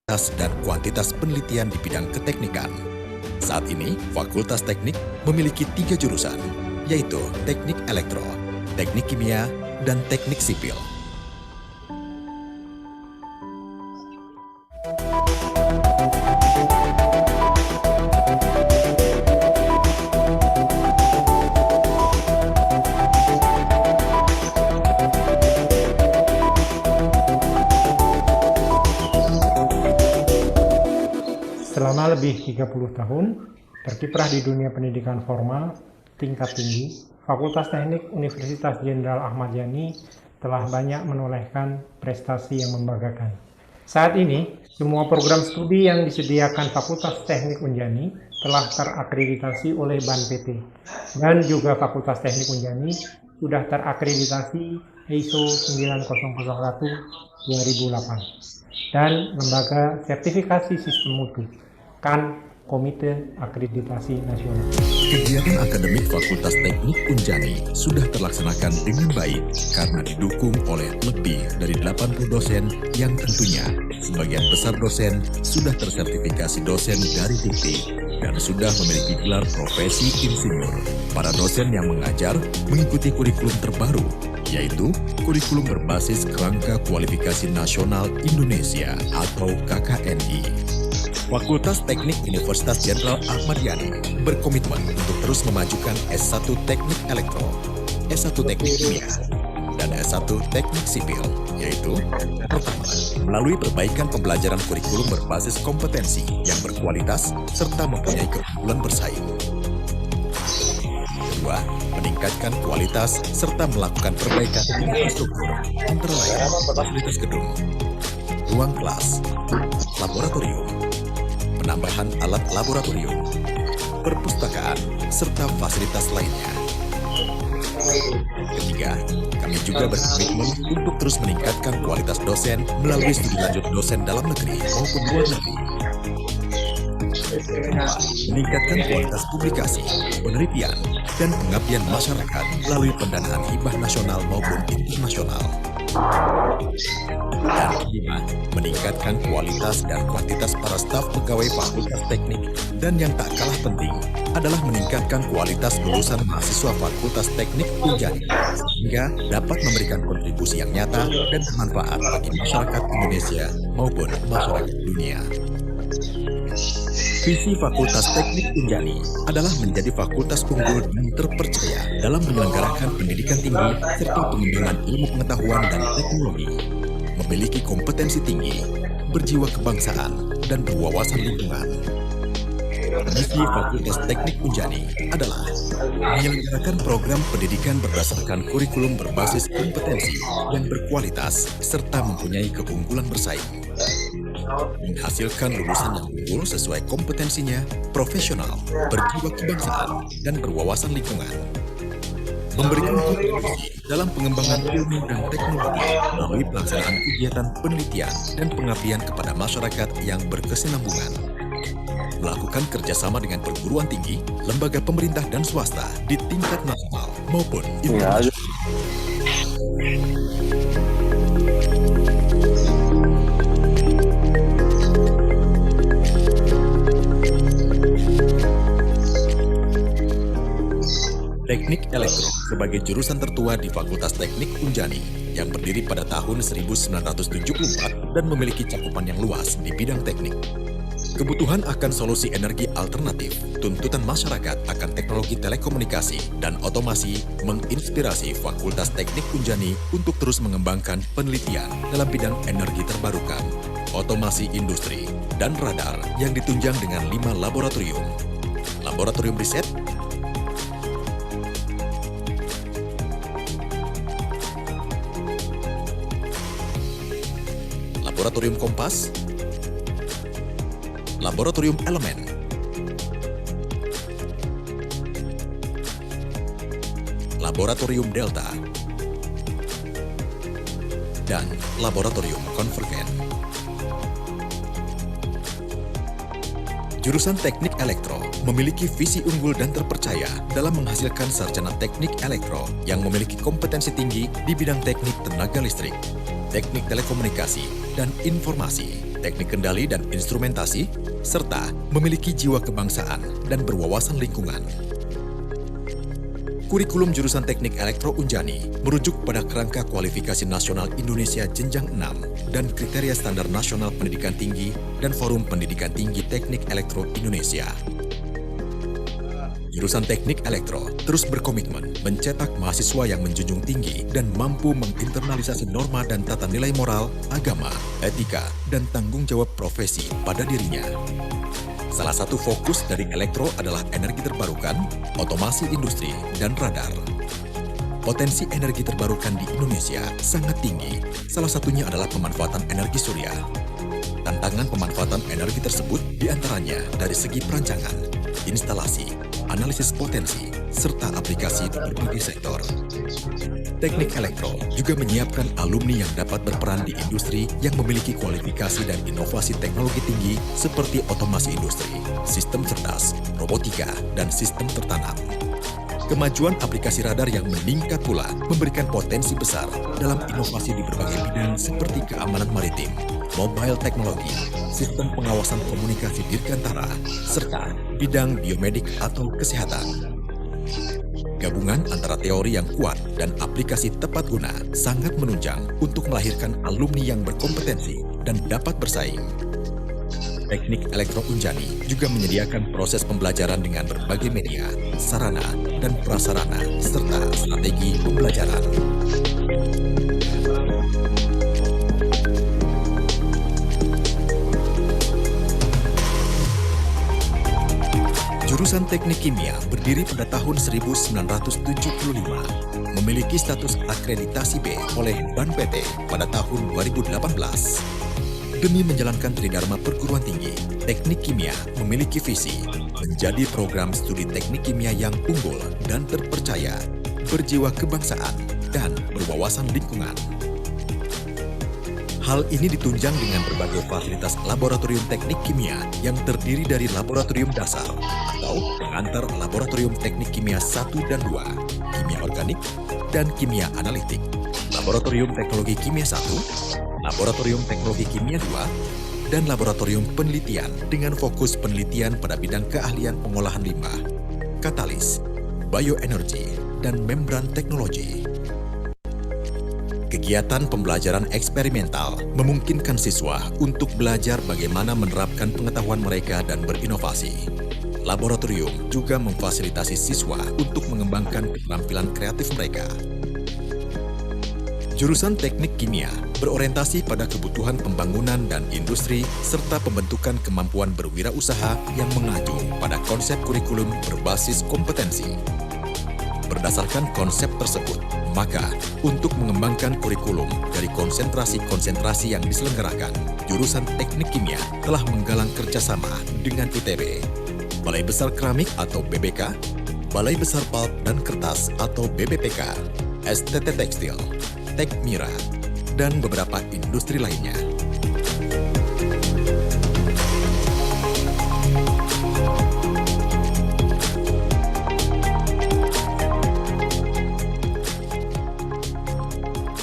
kualitas dan kuantitas penelitian di bidang keteknikan. Saat ini, Fakultas Teknik memiliki 3 jurusan, yaitu Teknik Elektro, Teknik Kimia, dan Teknik Sipil. Selama lebih 30 tahun, berkiprah di dunia pendidikan formal tingkat tinggi, Fakultas Teknik Universitas Jenderal Ahmad Yani telah banyak menolehkan prestasi yang membanggakan. Saat ini, semua program studi yang disediakan Fakultas Teknik Unjani telah terakreditasi oleh BAN-PT, dan juga Fakultas Teknik Unjani sudah terakreditasi ISO 9001-2008 dan Lembaga Sertifikasi Sistem Mutu kan Komite Akreditasi Nasional. Kegiatan akademik Fakultas Teknik Unjani sudah terlaksanakan dengan baik karena didukung oleh lebih dari 80 dosen yang tentunya sebagian besar dosen sudah tersertifikasi dosen dari DIPTI dan sudah memiliki gelar profesi insinyur. Para dosen yang mengajar mengikuti kurikulum terbaru, yaitu kurikulum berbasis Kerangka Kualifikasi Nasional Indonesia atau KKNI. Fakultas Teknik Universitas Jenderal Ahmad Yani berkomitmen untuk terus memajukan S1 Teknik Elektro, S1 Teknik Kimia, dan S1 Teknik Sipil, yaitu pertama, melalui perbaikan pembelajaran kurikulum berbasis kompetensi yang berkualitas serta mempunyai keunggulan bersaing. Kedua, meningkatkan kualitas serta melakukan perbaikan infrastruktur, antara lain fasilitas gedung, ruang kelas, laboratorium, penambahan alat laboratorium, perpustakaan, serta fasilitas lainnya. Ketiga, kami juga berkomitmen untuk terus meningkatkan kualitas dosen melalui studi lanjut dosen dalam negeri maupun luar negeri. Meningkatkan kualitas publikasi, penelitian, dan pengabdian masyarakat melalui pendanaan hibah nasional maupun internasional. Dan kelima, meningkatkan kualitas dan kuantitas para staf pegawai Fakultas Teknik, dan yang tak kalah penting adalah meningkatkan kualitas lulusan mahasiswa Fakultas Teknik Unjani sehingga dapat memberikan kontribusi yang nyata dan bermanfaat bagi masyarakat Indonesia maupun masyarakat dunia. Visi Fakultas Teknik Unjani adalah menjadi fakultas unggul dan terpercaya dalam menyelenggarakan pendidikan tinggi serta pengembangan ilmu pengetahuan dan teknologi, memiliki kompetensi tinggi, berjiwa kebangsaan, dan berwawasan lingkungan. Misi Fakultas Teknik Unjani adalah menyelenggarakan program pendidikan berdasarkan kurikulum berbasis kompetensi yang berkualitas serta mempunyai keunggulan bersaing, menghasilkan lulusan yang unggul sesuai kompetensinya, profesional, berjiwa kebangsaan, dan berwawasan lingkungan, memberikan kontribusi dalam pengembangan ilmu dan teknologi melalui pelaksanaan kegiatan penelitian dan pengabdian kepada masyarakat yang berkesinambungan, melakukan kerjasama dengan perguruan tinggi, lembaga pemerintah dan swasta di tingkat nasional maupun internasional. Teknik Elektro sebagai jurusan tertua di Fakultas Teknik Unjani yang berdiri pada tahun 1974 dan memiliki cakupan yang luas di bidang teknik. Kebutuhan akan solusi energi alternatif, tuntutan masyarakat akan teknologi telekomunikasi dan otomasi menginspirasi Fakultas Teknik Unjani untuk terus mengembangkan penelitian dalam bidang energi terbarukan, otomasi industri, dan radar yang ditunjang dengan 5 laboratorium. Laboratorium riset, Laboratorium Kompas, Laboratorium Elemen, Laboratorium Delta, dan Laboratorium Konvergen. Jurusan Teknik Elektro memiliki visi unggul dan terpercaya dalam menghasilkan sarjana teknik elektro yang memiliki kompetensi tinggi di bidang teknik tenaga listrik, teknik telekomunikasi, dan informasi, teknik kendali dan instrumentasi, serta memiliki jiwa kebangsaan dan berwawasan lingkungan. Kurikulum jurusan Teknik Elektro Unjani merujuk pada kerangka kualifikasi nasional Indonesia jenjang 6 dan kriteria standar nasional pendidikan tinggi dan Forum Pendidikan Tinggi Teknik Elektro Indonesia. Jurusan Teknik Elektro terus berkomitmen mencetak mahasiswa yang menjunjung tinggi dan mampu menginternalisasi norma dan tata nilai moral, agama, etika, dan tanggung jawab profesi pada dirinya. Salah satu fokus dari elektro adalah energi terbarukan, otomasi industri, dan radar. Potensi energi terbarukan di Indonesia sangat tinggi, salah satunya adalah pemanfaatan energi surya. Tantangan pemanfaatan energi tersebut diantaranya dari segi perancangan, instalasi, analisis potensi, serta aplikasi di berbagai sektor. Teknik Elektro juga menyiapkan alumni yang dapat berperan di industri yang memiliki kualifikasi dan inovasi teknologi tinggi seperti otomasi industri, sistem cerdas, robotika, dan sistem tertanam. Kemajuan aplikasi radar yang meningkat pula memberikan potensi besar dalam inovasi di berbagai bidang seperti keamanan maritim, mobile teknologi, sistem pengawasan komunikasi dirgantara, serta bidang biomedik atau kesehatan. Gabungan antara teori yang kuat dan aplikasi tepat guna sangat menunjang untuk melahirkan alumni yang berkompetensi dan dapat bersaing. Teknik Elektro Unjani juga menyediakan proses pembelajaran dengan berbagai media, sarana, dan prasarana, serta strategi pembelajaran. Jurusan Teknik Kimia berdiri pada tahun 1975, memiliki status akreditasi B oleh BAN PT pada tahun 2018. Demi menjalankan tridharma perguruan tinggi, Teknik Kimia memiliki visi menjadi program studi teknik kimia yang unggul dan terpercaya, berjiwa kebangsaan, dan berwawasan lingkungan. Hal ini ditunjang dengan berbagai fasilitas laboratorium teknik kimia yang terdiri dari laboratorium dasar atau pengantar laboratorium teknik kimia 1 dan 2, kimia organik, dan kimia analitik, laboratorium teknologi kimia 1, laboratorium teknologi kimia 2, dan laboratorium penelitian dengan fokus penelitian pada bidang keahlian pengolahan limbah, katalis, bioenergi, dan membran teknologi. Kegiatan pembelajaran eksperimental memungkinkan siswa untuk belajar bagaimana menerapkan pengetahuan mereka dan berinovasi. Laboratorium juga memfasilitasi siswa untuk mengembangkan keterampilan kreatif mereka. Jurusan Teknik Kimia berorientasi pada kebutuhan pembangunan dan industri serta pembentukan kemampuan berwirausaha yang mengacu pada konsep kurikulum berbasis kompetensi. Berdasarkan konsep tersebut, maka untuk mengembangkan kurikulum dari konsentrasi-konsentrasi yang diselenggarakan, jurusan Teknik Kimia telah menggalang kerjasama dengan ITB, Balai Besar Keramik atau BBK, Balai Besar Pulp dan Kertas atau BBPK, STT Tekstil, Tekmira, dan beberapa industri lainnya.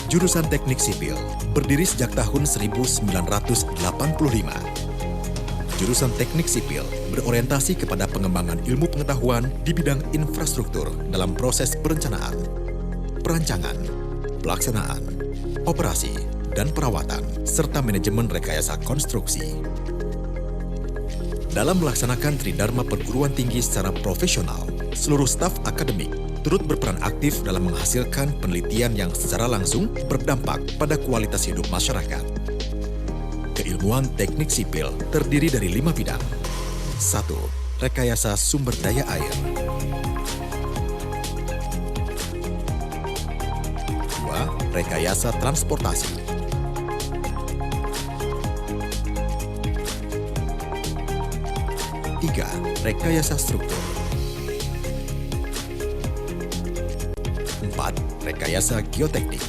Jurusan Teknik Sipil berdiri sejak tahun 1985. Jurusan Teknik Sipil berorientasi kepada pengembangan ilmu pengetahuan di bidang infrastruktur dalam proses perencanaan, perancangan, pelaksanaan, operasi, dan perawatan, serta manajemen rekayasa konstruksi. Dalam melaksanakan tridharma perguruan tinggi secara profesional, seluruh staf akademik turut berperan aktif dalam menghasilkan penelitian yang secara langsung berdampak pada kualitas hidup masyarakat. Keilmuan teknik sipil terdiri dari 5 bidang. 1. Rekayasa sumber daya air. 2. Rekayasa transportasi. 3. Rekayasa struktur. 4. Rekayasa geoteknik.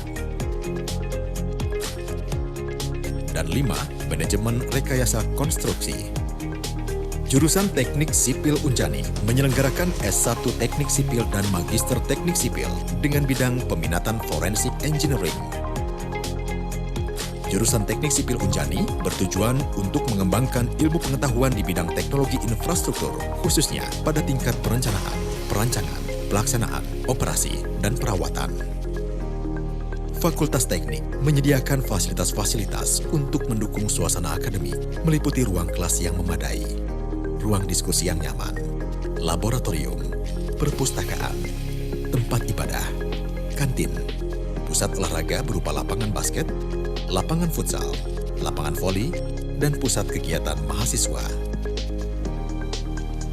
Dan 5. Manajemen rekayasa konstruksi. Jurusan Teknik Sipil Unjani menyelenggarakan S1 Teknik Sipil dan Magister Teknik Sipil dengan bidang peminatan Forensik Engineering. Jurusan Teknik Sipil Unjani bertujuan untuk mengembangkan ilmu pengetahuan di bidang teknologi infrastruktur, khususnya pada tingkat perencanaan, perancangan, pelaksanaan, operasi, dan perawatan. Fakultas Teknik menyediakan fasilitas-fasilitas untuk mendukung suasana akademik, meliputi ruang kelas yang memadai, ruang diskusi yang nyaman, laboratorium, perpustakaan, tempat ibadah, kantin, pusat olahraga berupa lapangan basket, lapangan futsal, lapangan voli, dan pusat kegiatan mahasiswa.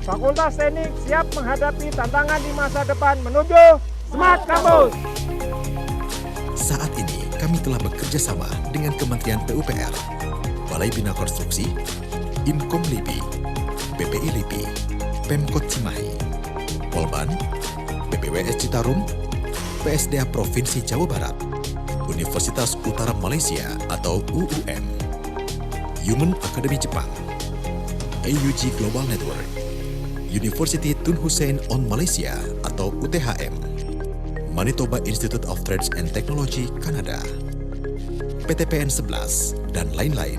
Fakultas Teknik siap menghadapi tantangan di masa depan menuju Smart Campus. Saat ini, kami telah bekerja sama dengan Kementerian PUPR, Balai Bina Konstruksi, Inkom LIPI, BPI LIPI, Pemkot Cimahi, Polban, BPWS Citarum, PSDA Provinsi Jawa Barat, Universitas Utara Malaysia atau UUM, Human Academy Jepang, AUG Global Network, University Tun Hussein on Malaysia atau UTHM, Manitoba Institute of Trades and Technology Kanada, PTPN 11, dan lain-lain.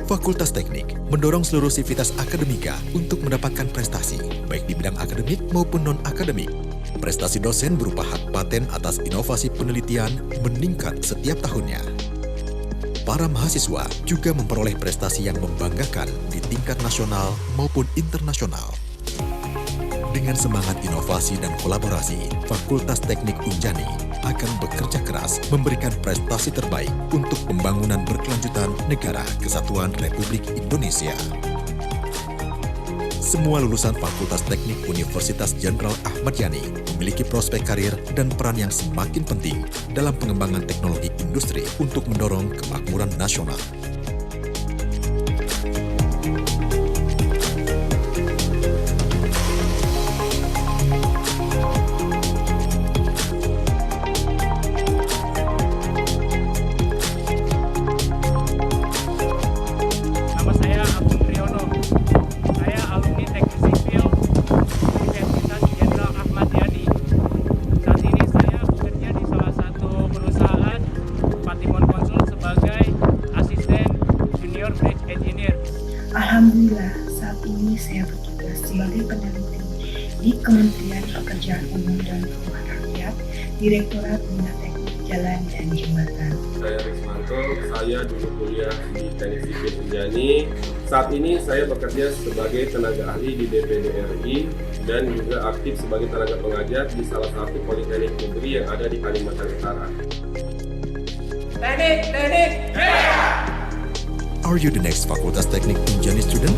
Fakultas Teknik mendorong seluruh sivitas akademika untuk mendapatkan prestasi, baik di bidang akademik maupun non-akademik. Prestasi dosen berupa hak paten atas inovasi penelitian meningkat setiap tahunnya. Para mahasiswa juga memperoleh prestasi yang membanggakan di tingkat nasional maupun internasional. Dengan semangat inovasi dan kolaborasi, Fakultas Teknik Unjani akan bekerja keras memberikan prestasi terbaik untuk pembangunan berkelanjutan Negara Kesatuan Republik Indonesia. Semua lulusan Fakultas Teknik Universitas Jenderal Ahmad Yani memiliki prospek karir dan peran yang semakin penting dalam pengembangan teknologi industri untuk mendorong kemakmuran nasional. Nama saya Agung Priyono. Saya alumni Teknik Sipil Universitas Jenderal Ahmad Yani. Saat ini saya bekerja di salah satu perusahaan Patimon Konsul sebagai asisten junior bridge engineer. Alhamdulillah, saat ini saya bertugas sebagai peneliti di Kementerian Pekerjaan Umum dan Perumahan Rakyat, Direktorat Bina Teknik Jalan dan Jembatan. Saya Rismanto, saya dulu kuliah di Teknik Sipil Unjani. Saat ini saya bekerja sebagai tenaga ahli di DPD RI dan juga aktif sebagai tenaga pengajar di salah satu politeknik negeri yang ada di Kalimantan Utara. Are you the next Fakultas Teknik Unjani student?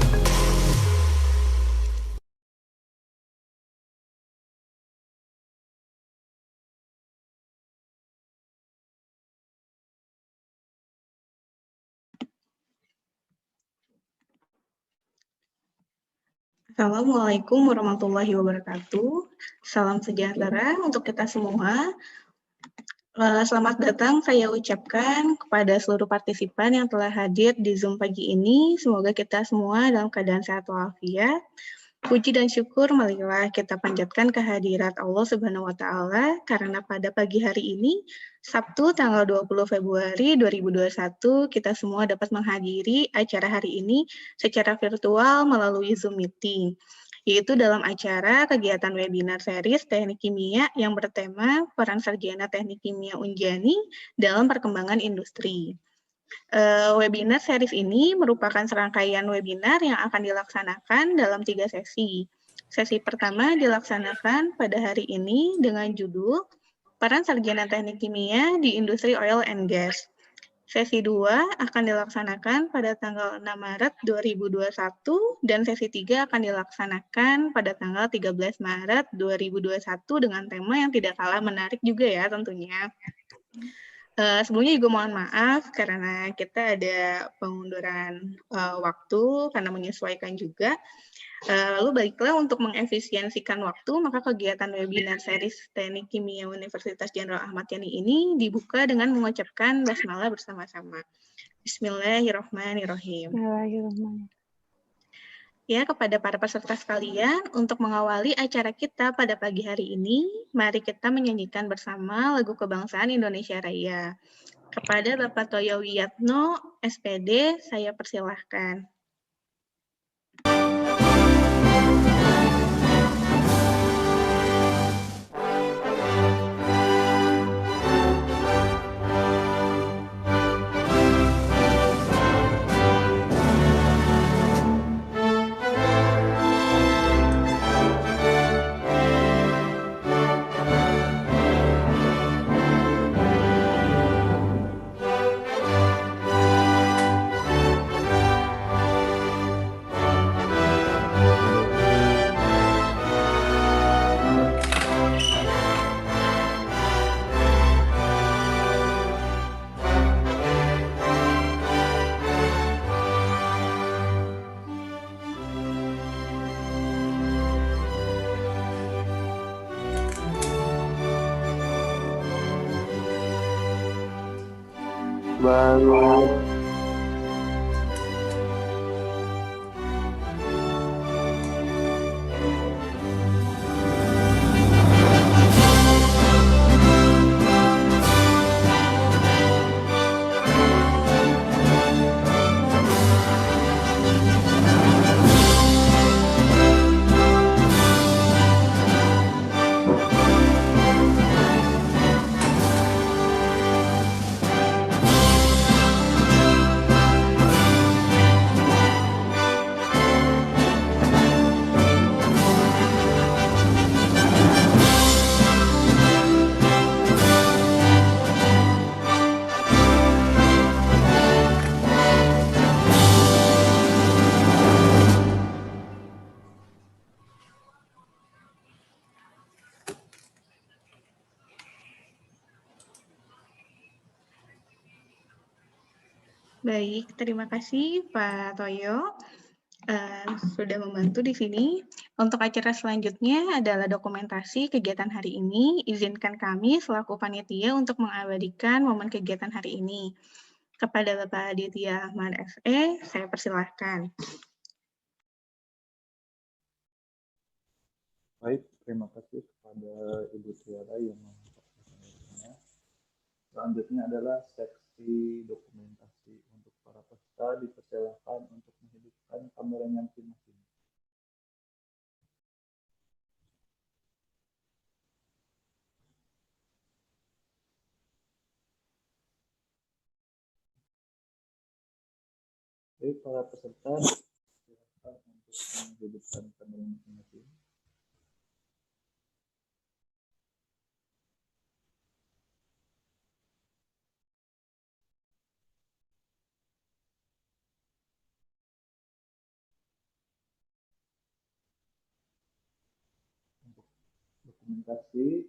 Assalamualaikum warahmatullahi wabarakatuh. Salam sejahtera untuk kita semua. Selamat datang saya ucapkan kepada seluruh partisipan yang telah hadir di Zoom pagi ini. Semoga kita semua dalam keadaan sehat walafiat. Puji dan syukur marilah kita panjatkan kehadirat Allah Subhanahu wa Ta'ala, karena pada pagi hari ini, Sabtu tanggal 20 Februari 2021, kita semua dapat menghadiri acara hari ini secara virtual melalui Zoom Meeting, yaitu dalam acara kegiatan webinar series Teknik Kimia yang bertema peran sarjana Teknik Kimia Unjani dalam perkembangan industri. Webinar series ini merupakan serangkaian webinar yang akan dilaksanakan dalam 3 sesi. Sesi pertama dilaksanakan pada hari ini dengan judul Peran Sarjana Teknik Kimia di Industri Oil and Gas. Sesi 2 akan dilaksanakan pada tanggal 6 Maret 2021 dan sesi 3 akan dilaksanakan pada tanggal 13 Maret 2021 dengan tema yang tidak kalah menarik juga ya tentunya. Sebelumnya juga mohon maaf karena kita ada pengunduran waktu karena menyesuaikan juga. Lalu baiklah, untuk mengefisiensikan waktu, maka kegiatan webinar series Teknik Kimia Universitas Jenderal Ahmad Yani ini dibuka dengan mengucapkan basmalah bersama-sama. Bismillahirrahmanirrahim. Ya, kepada para peserta sekalian, untuk mengawali acara kita pada pagi hari ini, mari kita menyanyikan bersama lagu kebangsaan Indonesia Raya. Kepada Bapak Toyo Wiyatno, SPD, saya persilahkan. baru Baik, terima kasih Pak Toyo sudah membantu di sini. Untuk acara selanjutnya adalah dokumentasi kegiatan hari ini. Izinkan kami selaku panitia untuk mengabadikan momen kegiatan hari ini. Kepada Bapak Aditya Ahmad FE, saya persilahkan. baik. Terima kasih kepada Ibu Tiara yang memperkenalkannya. Selanjutnya adalah seksi dokumentasi. Untuk para peserta dipersilakan untuk menghidupkan kameranya masing-masing. Baik, para peserta silakan untuk menghidupkan kameranya masing-masing. Untuk dokumentasi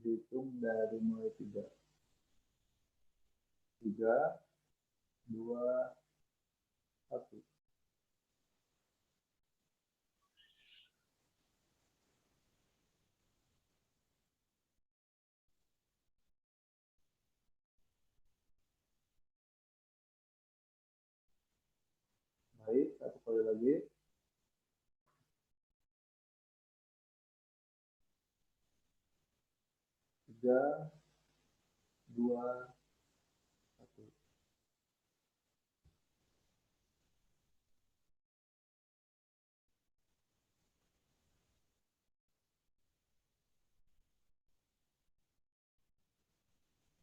dihitung dari mulai 3, 2, 1. Baik, satu kali lagi. 3, 2, 1.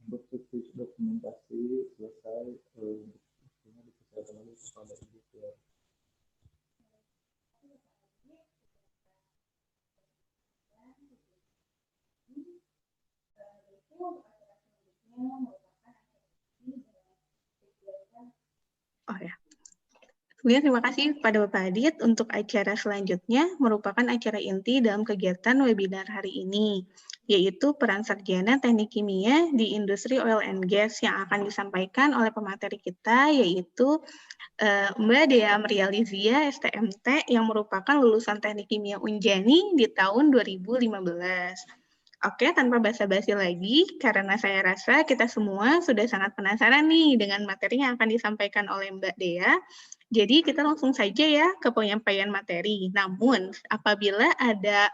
Untuk seksi dokumentasi selesai. Untuk waktunya dipersilakan lagi kepada Ibu Tiara. Oh ya. Kemudian terima kasih kepada Bapak Adit. Untuk acara selanjutnya merupakan acara inti dalam kegiatan webinar hari ini, yaitu peran sarjana teknik kimia di industri oil and gas yang akan disampaikan oleh pemateri kita, yaitu Mbak Dea Amrializia, STMT, yang merupakan lulusan teknik kimia Unjani di tahun 2015. Oke, tanpa basa-basi lagi, karena saya rasa kita semua sudah sangat penasaran nih dengan materi yang akan disampaikan oleh Mbak Dea. Jadi kita langsung saja ya ke penyampaian materi. Namun, apabila ada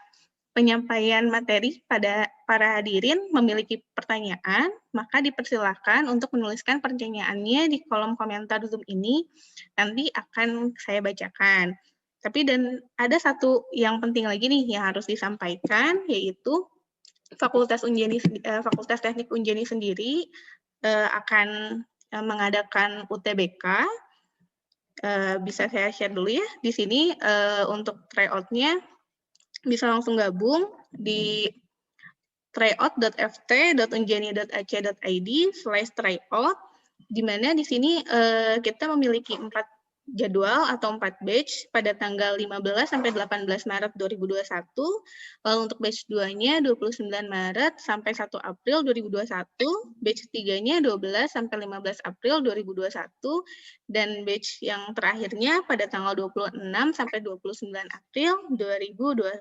penyampaian materi pada para hadirin memiliki pertanyaan, maka dipersilakan untuk menuliskan pertanyaannya di kolom komentar Zoom ini, nanti akan saya bacakan. Tapi dan ada satu yang penting lagi nih yang harus disampaikan, yaitu Fakultas Teknik Unjani sendiri akan mengadakan UTBK. Bisa saya share dulu ya. Di sini untuk tryout-nya bisa langsung gabung di tryout.ft.unjani.ac.id/tryout, di mana di sini kita memiliki 4 jadwal atau 4 batch pada tanggal 15 sampai 18 Maret 2021, lalu untuk batch 2-nya 29 Maret sampai 1 April 2021, batch 3-nya 12 sampai 15 April 2021, dan batch yang terakhirnya pada tanggal 26 sampai 29 April 2021.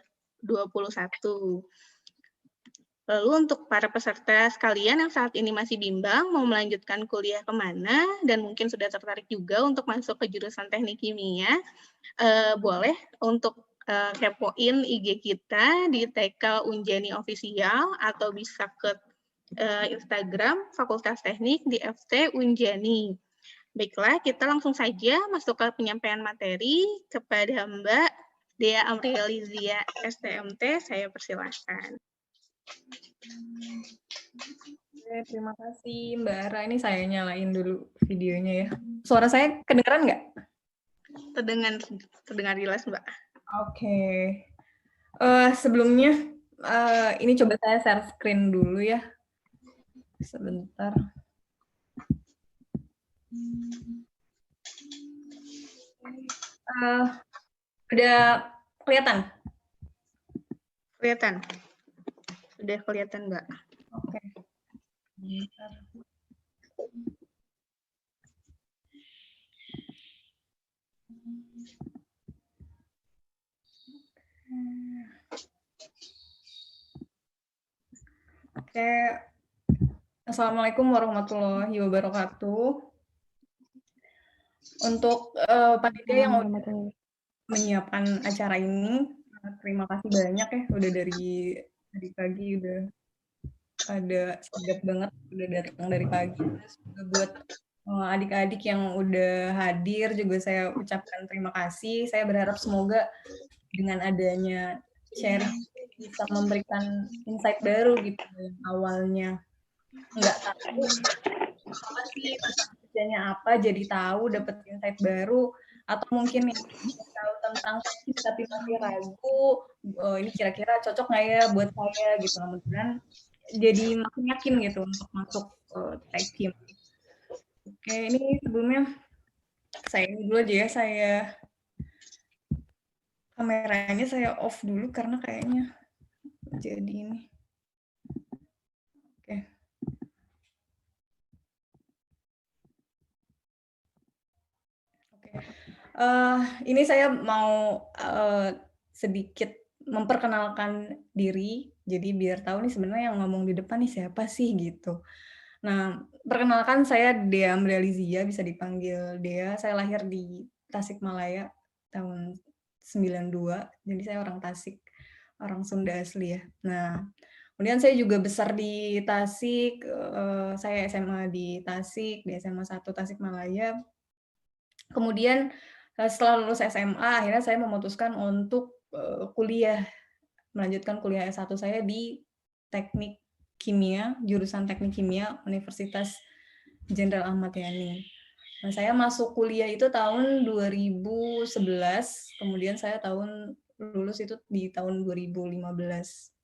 Lalu untuk para peserta sekalian yang saat ini masih bimbang mau melanjutkan kuliah kemana dan mungkin sudah tertarik juga untuk masuk ke jurusan teknik kimia, boleh untuk kepoin IG kita di TK Unjani Official atau bisa ke Instagram Fakultas Teknik di FT Unjani. Baiklah, kita langsung saja masuk ke penyampaian materi kepada Mbak Dea Amrielizia STMT, saya persilahkan. Oke, terima kasih Mbak Ara. Ini saya nyalain dulu videonya ya. Suara saya kedengeran nggak? Terdengar jelas, Mbak. Oke. Sebelumnya, ini coba saya share screen dulu ya. Sebentar. Udah kelihatan? Kelihatan. Sudah kelihatan, Mbak. Oke. Bentar. Oke. Assalamualaikum warahmatullahi wabarakatuh. Untuk panitia yang udah menyiapkan acara ini, terima kasih banyak ya, udah dari tadi pagi udah ada sigap banget, udah datang dari pagi. Terus juga buat adik-adik yang udah hadir juga saya ucapkan terima kasih. Saya berharap semoga dengan adanya sharing bisa memberikan insight baru gitu, yang awalnya nggak tahu apa sih kerjanya apa, jadi tahu, dapat insight baru, atau mungkin yang tahu tentang teknik tapi masih ragu, ini kira-kira cocok nggak ya buat saya gitu. Mudah-mudahan jadi makin yakin gitu untuk masuk teknik. Oke, ini sebelumnya saya ini dulu aja ya, saya kameranya saya off dulu karena kayaknya jadi ini. Oke. Ini saya mau sedikit memperkenalkan diri, jadi biar tahu nih sebenarnya yang ngomong di depan nih siapa sih gitu. Nah, perkenalkan saya Dea Amrielizia, bisa dipanggil Dea. Saya lahir di Tasikmalaya tahun 92, jadi saya orang Tasik, orang Sunda asli ya. Nah, kemudian saya juga besar di Tasik, saya SMA di Tasik, di SMA 1 Tasikmalaya. Kemudian setelah lulus SMA, akhirnya saya memutuskan untuk kuliah, melanjutkan kuliah S1 saya di Teknik Kimia, jurusan Teknik Kimia Universitas Jenderal Ahmad Yani. Nah, saya masuk kuliah itu tahun 2011, kemudian saya lulus itu di tahun 2015.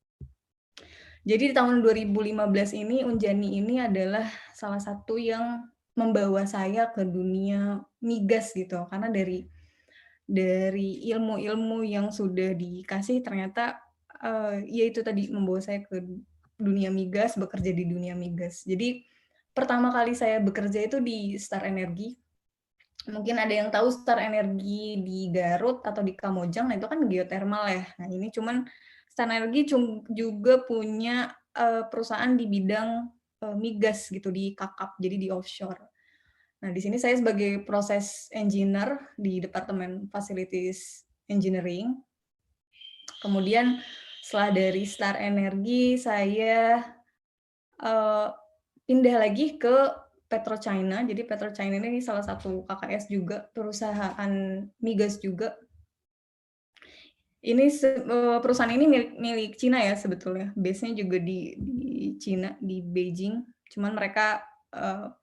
Jadi di tahun 2015 ini, Unjani ini adalah salah satu yang membawa saya ke dunia migas gitu, karena dari ilmu-ilmu yang sudah dikasih ternyata ya itu tadi membawa saya ke dunia migas, bekerja di dunia migas. Jadi pertama kali saya bekerja itu di Star Energy. Mungkin ada yang tahu Star Energy di Garut atau di Kamojang, nah itu kan geothermal ya. Nah ini cuman Star Energy juga punya perusahaan di bidang migas gitu, di kakap, jadi di offshore. Nah di sini saya sebagai proses engineer di Departemen Facilities Engineering. Kemudian Setelah dari Star Energy, saya pindah lagi ke PetroChina. Jadi PetroChina ini salah satu KKS juga, perusahaan migas juga. Ini perusahaan ini milik Cina ya sebetulnya. Base-nya juga di Cina, di Beijing. Cuman mereka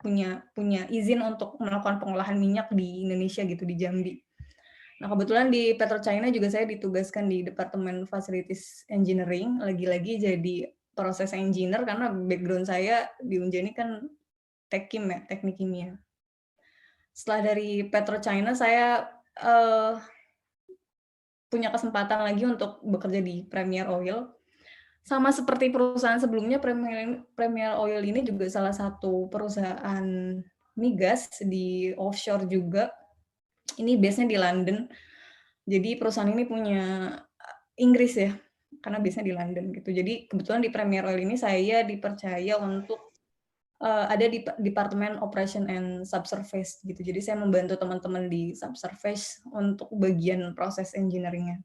punya izin untuk melakukan pengolahan minyak di Indonesia gitu, di Jambi. Nah, kebetulan di PetroChina juga saya ditugaskan di Departemen Facilities Engineering, lagi-lagi jadi proses engineer karena background saya di Unjani kan Tekkim ya, teknik kimia. Setelah dari PetroChina saya punya kesempatan lagi untuk bekerja di Premier Oil. Sama seperti perusahaan sebelumnya, Premier Oil ini juga salah satu perusahaan migas di offshore juga. Ini base-nya di London. Jadi perusahaan ini punya Inggris ya, karena base-nya di London gitu. Jadi kebetulan di Premier Oil ini saya dipercaya untuk ada di Departemen Operation and Subsurface gitu. Jadi saya membantu teman-teman di Subsurface untuk bagian proses engineering-nya.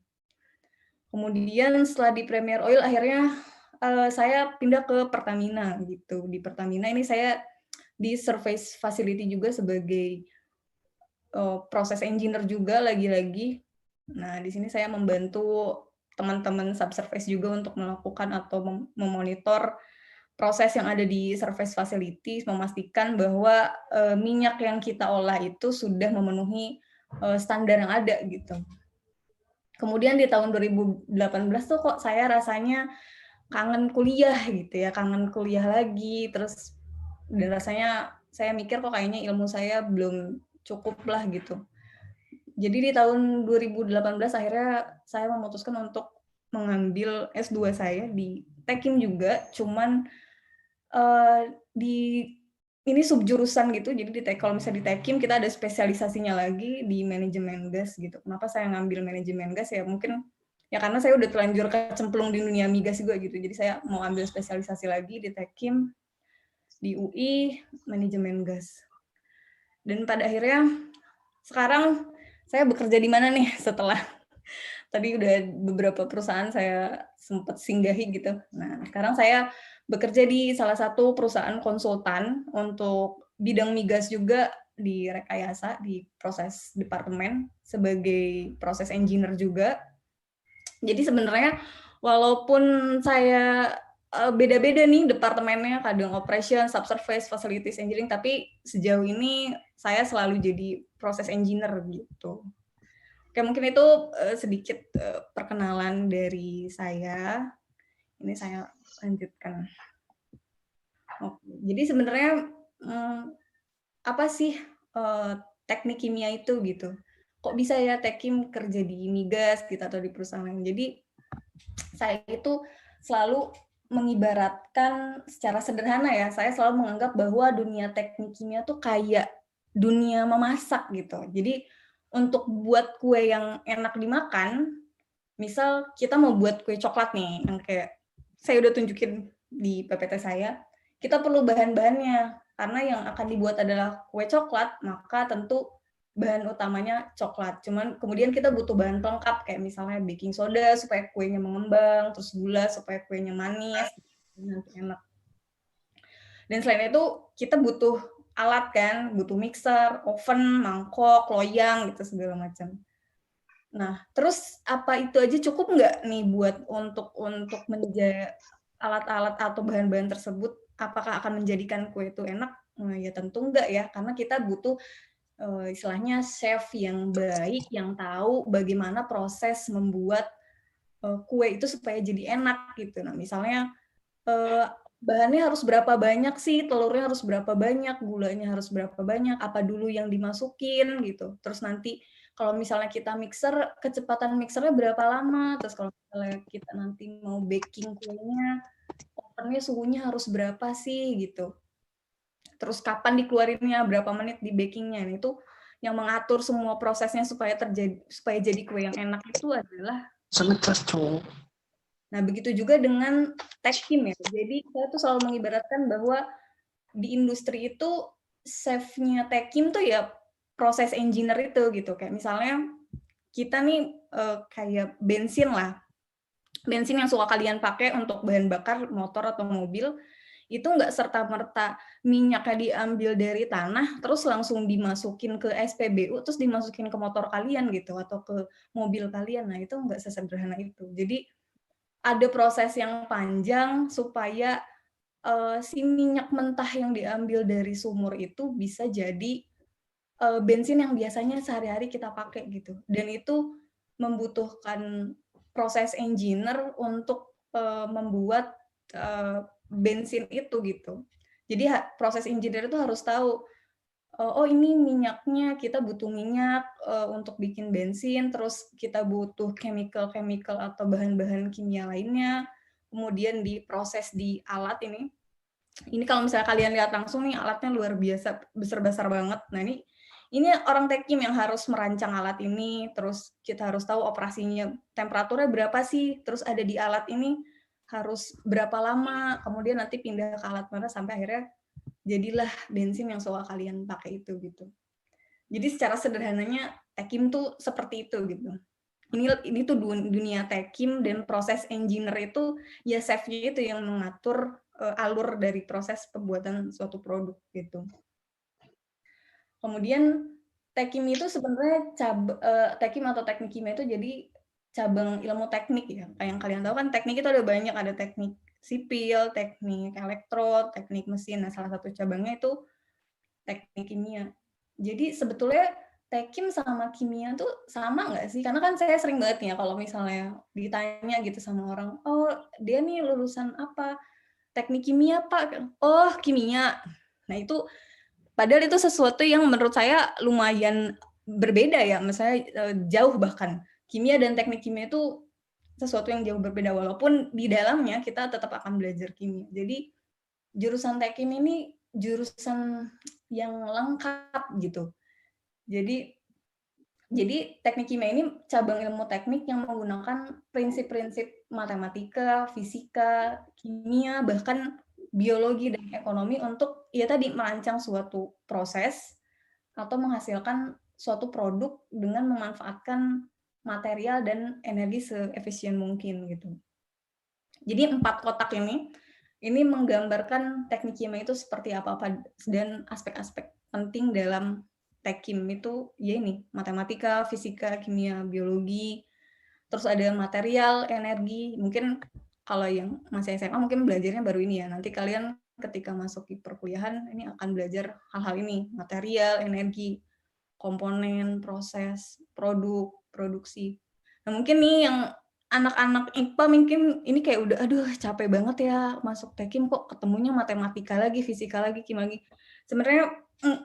Kemudian setelah di Premier Oil akhirnya saya pindah ke Pertamina gitu. Di Pertamina ini saya di surface facility juga sebagai proses engineer juga lagi-lagi. Nah, di sini saya membantu teman-teman subsurface juga untuk melakukan atau memonitor proses yang ada di surface facility, memastikan bahwa minyak yang kita olah itu sudah memenuhi standar yang ada gitu. Kemudian di tahun 2018 tuh kok saya rasanya kangen kuliah gitu ya, kangen kuliah lagi, terus dan rasanya saya mikir kok kayaknya ilmu saya belum cukup lah gitu. Jadi di tahun 2018 akhirnya saya memutuskan untuk mengambil S2 saya di Tekkim juga, cuman ini subjurusan gitu. Jadi kalau misalnya di Tekkim kita ada spesialisasinya lagi di manajemen gas gitu. Kenapa saya ngambil manajemen gas ya mungkin ya karena saya udah terlanjur kecemplung di dunia migas juga gitu. Jadi saya mau ambil spesialisasi lagi di Tekkim, di UI, manajemen gas. Dan pada akhirnya sekarang saya bekerja di mana nih setelah tadi udah beberapa perusahaan saya sempat singgahi gitu. Nah, sekarang saya bekerja di salah satu perusahaan konsultan untuk bidang migas juga di Rekayasa, di proses departemen, sebagai proses engineer juga. Jadi sebenarnya walaupun saya beda-beda nih departemennya, kadang operation, subsurface, facilities engineering, tapi sejauh ini saya selalu jadi proses engineer gitu. Oke, mungkin itu sedikit perkenalan dari saya. Ini saya lanjutkan. Oke, jadi sebenarnya apa sih teknik kimia itu gitu? Kok bisa ya Tekkim kerja di migas gitu atau di perusahaan lain? Jadi saya itu selalu mengibaratkan secara sederhana ya, saya selalu menganggap bahwa dunia teknik kimia tuh kayak dunia memasak gitu. Jadi untuk buat kue yang enak dimakan, misal kita mau buat kue coklat nih, yang kayak saya udah tunjukin di PPT saya, kita perlu bahan-bahannya. Karena yang akan dibuat adalah kue coklat, maka tentu bahan utamanya coklat. Cuman kemudian kita butuh bahan pelengkap, kayak misalnya baking soda supaya kuenya mengembang, terus gula supaya kuenya manis, nanti enak. Dan selain itu, kita butuh alat kan, butuh mixer, oven, mangkok, loyang, gitu segala macam. Nah, terus apa itu aja cukup nggak nih buat untuk menjaga alat-alat atau bahan-bahan tersebut, apakah akan menjadikan kue itu enak? Nah, ya tentu enggak ya, karena kita butuh istilahnya chef yang baik, yang tahu bagaimana proses membuat kue itu supaya jadi enak gitu. Nah, misalnya bahannya harus berapa banyak sih, telurnya harus berapa banyak, gulanya harus berapa banyak, apa dulu yang dimasukin gitu. Terus nanti kalau misalnya kita mixer, kecepatan mixernya berapa lama, terus kalau misalnya kita nanti mau baking kuenya, ovennya suhunya harus berapa sih gitu. Terus kapan dikeluarinnya, berapa menit di bakingnya, nah, itu yang mengatur semua prosesnya supaya jadi kue yang enak itu adalah Nah, begitu juga dengan Tekkim ya. Jadi saya tuh selalu mengibaratkan bahwa di industri itu chef-nya Tekkim tuh ya proses engineer itu gitu. Kayak misalnya kita nih kayak bensin lah. bensin yang suka kalian pakai untuk bahan bakar motor atau mobil, itu nggak serta-merta minyaknya diambil dari tanah, terus langsung dimasukin ke SPBU, terus dimasukin ke motor kalian gitu, atau ke mobil kalian. Nah, itu nggak sesederhana itu. Jadi, ada proses yang panjang supaya si minyak mentah yang diambil dari sumur itu bisa jadi bensin yang biasanya sehari-hari kita pakai gitu. Dan itu membutuhkan proses engineer untuk membuat bensin itu gitu. Jadi proses engineer itu harus tahu, oh ini minyaknya, kita butuh minyak untuk bikin bensin, terus kita butuh chemical atau bahan-bahan kimia lainnya, kemudian diproses di alat ini. Ini kalau misalnya kalian lihat langsung nih, alatnya luar biasa, besar-besar banget. Nah ini orang Tekkim yang harus merancang alat ini, terus kita harus tahu operasinya, temperaturnya berapa sih, terus ada di alat ini harus berapa lama, kemudian nanti pindah ke alat mana sampai akhirnya jadilah bensin yang suka kalian pakai itu gitu. Jadi secara sederhananya Tekkim tuh seperti itu gitu. Ini tuh dunia Tekkim, dan proses engineer itu ya chefnya itu yang mengatur alur dari proses pembuatan suatu produk gitu. Kemudian Tekkim itu sebenarnya Tekkim atau teknik kimia itu jadi cabang ilmu teknik ya. Kayak yang kalian tahu kan teknik itu ada banyak, ada teknik sipil, teknik elektro, teknik mesin. Nah, salah satu cabangnya itu teknik kimia. Jadi sebetulnya Tekkim sama kimia tuh sama nggak sih? Karena kan saya sering banget ya kalau misalnya ditanya gitu sama orang, oh dia nih lulusan apa? Teknik kimia Pak. Oh kimia. Nah itu padahal itu sesuatu yang menurut saya lumayan berbeda ya, misalnya jauh bahkan. Kimia dan teknik kimia itu sesuatu yang jauh berbeda, walaupun di dalamnya kita tetap akan belajar kimia. Jadi jurusan Tekkim ini jurusan yang lengkap gitu. Jadi teknik kimia ini cabang ilmu teknik yang menggunakan prinsip-prinsip matematika, fisika, kimia, bahkan biologi dan ekonomi untuk ya tadi merancang suatu proses atau menghasilkan suatu produk dengan memanfaatkan material dan energi seefisien mungkin gitu. Jadi 4 kotak ini menggambarkan teknik kimia itu seperti apa dan aspek-aspek penting dalam Tekkim itu ya ini matematika, fisika, kimia, biologi, terus ada material, energi. Mungkin kalau yang masih SMA mungkin belajarnya baru ini ya. Nanti kalian ketika masuk di perkuliahan ini akan belajar hal-hal ini, material, energi, komponen, proses, produk, produksi. Nah, mungkin nih yang anak-anak IPA mungkin ini kayak udah aduh capek banget ya masuk Tekkim, kok ketemunya matematika lagi, fisika lagi, kimia lagi. Sebenarnya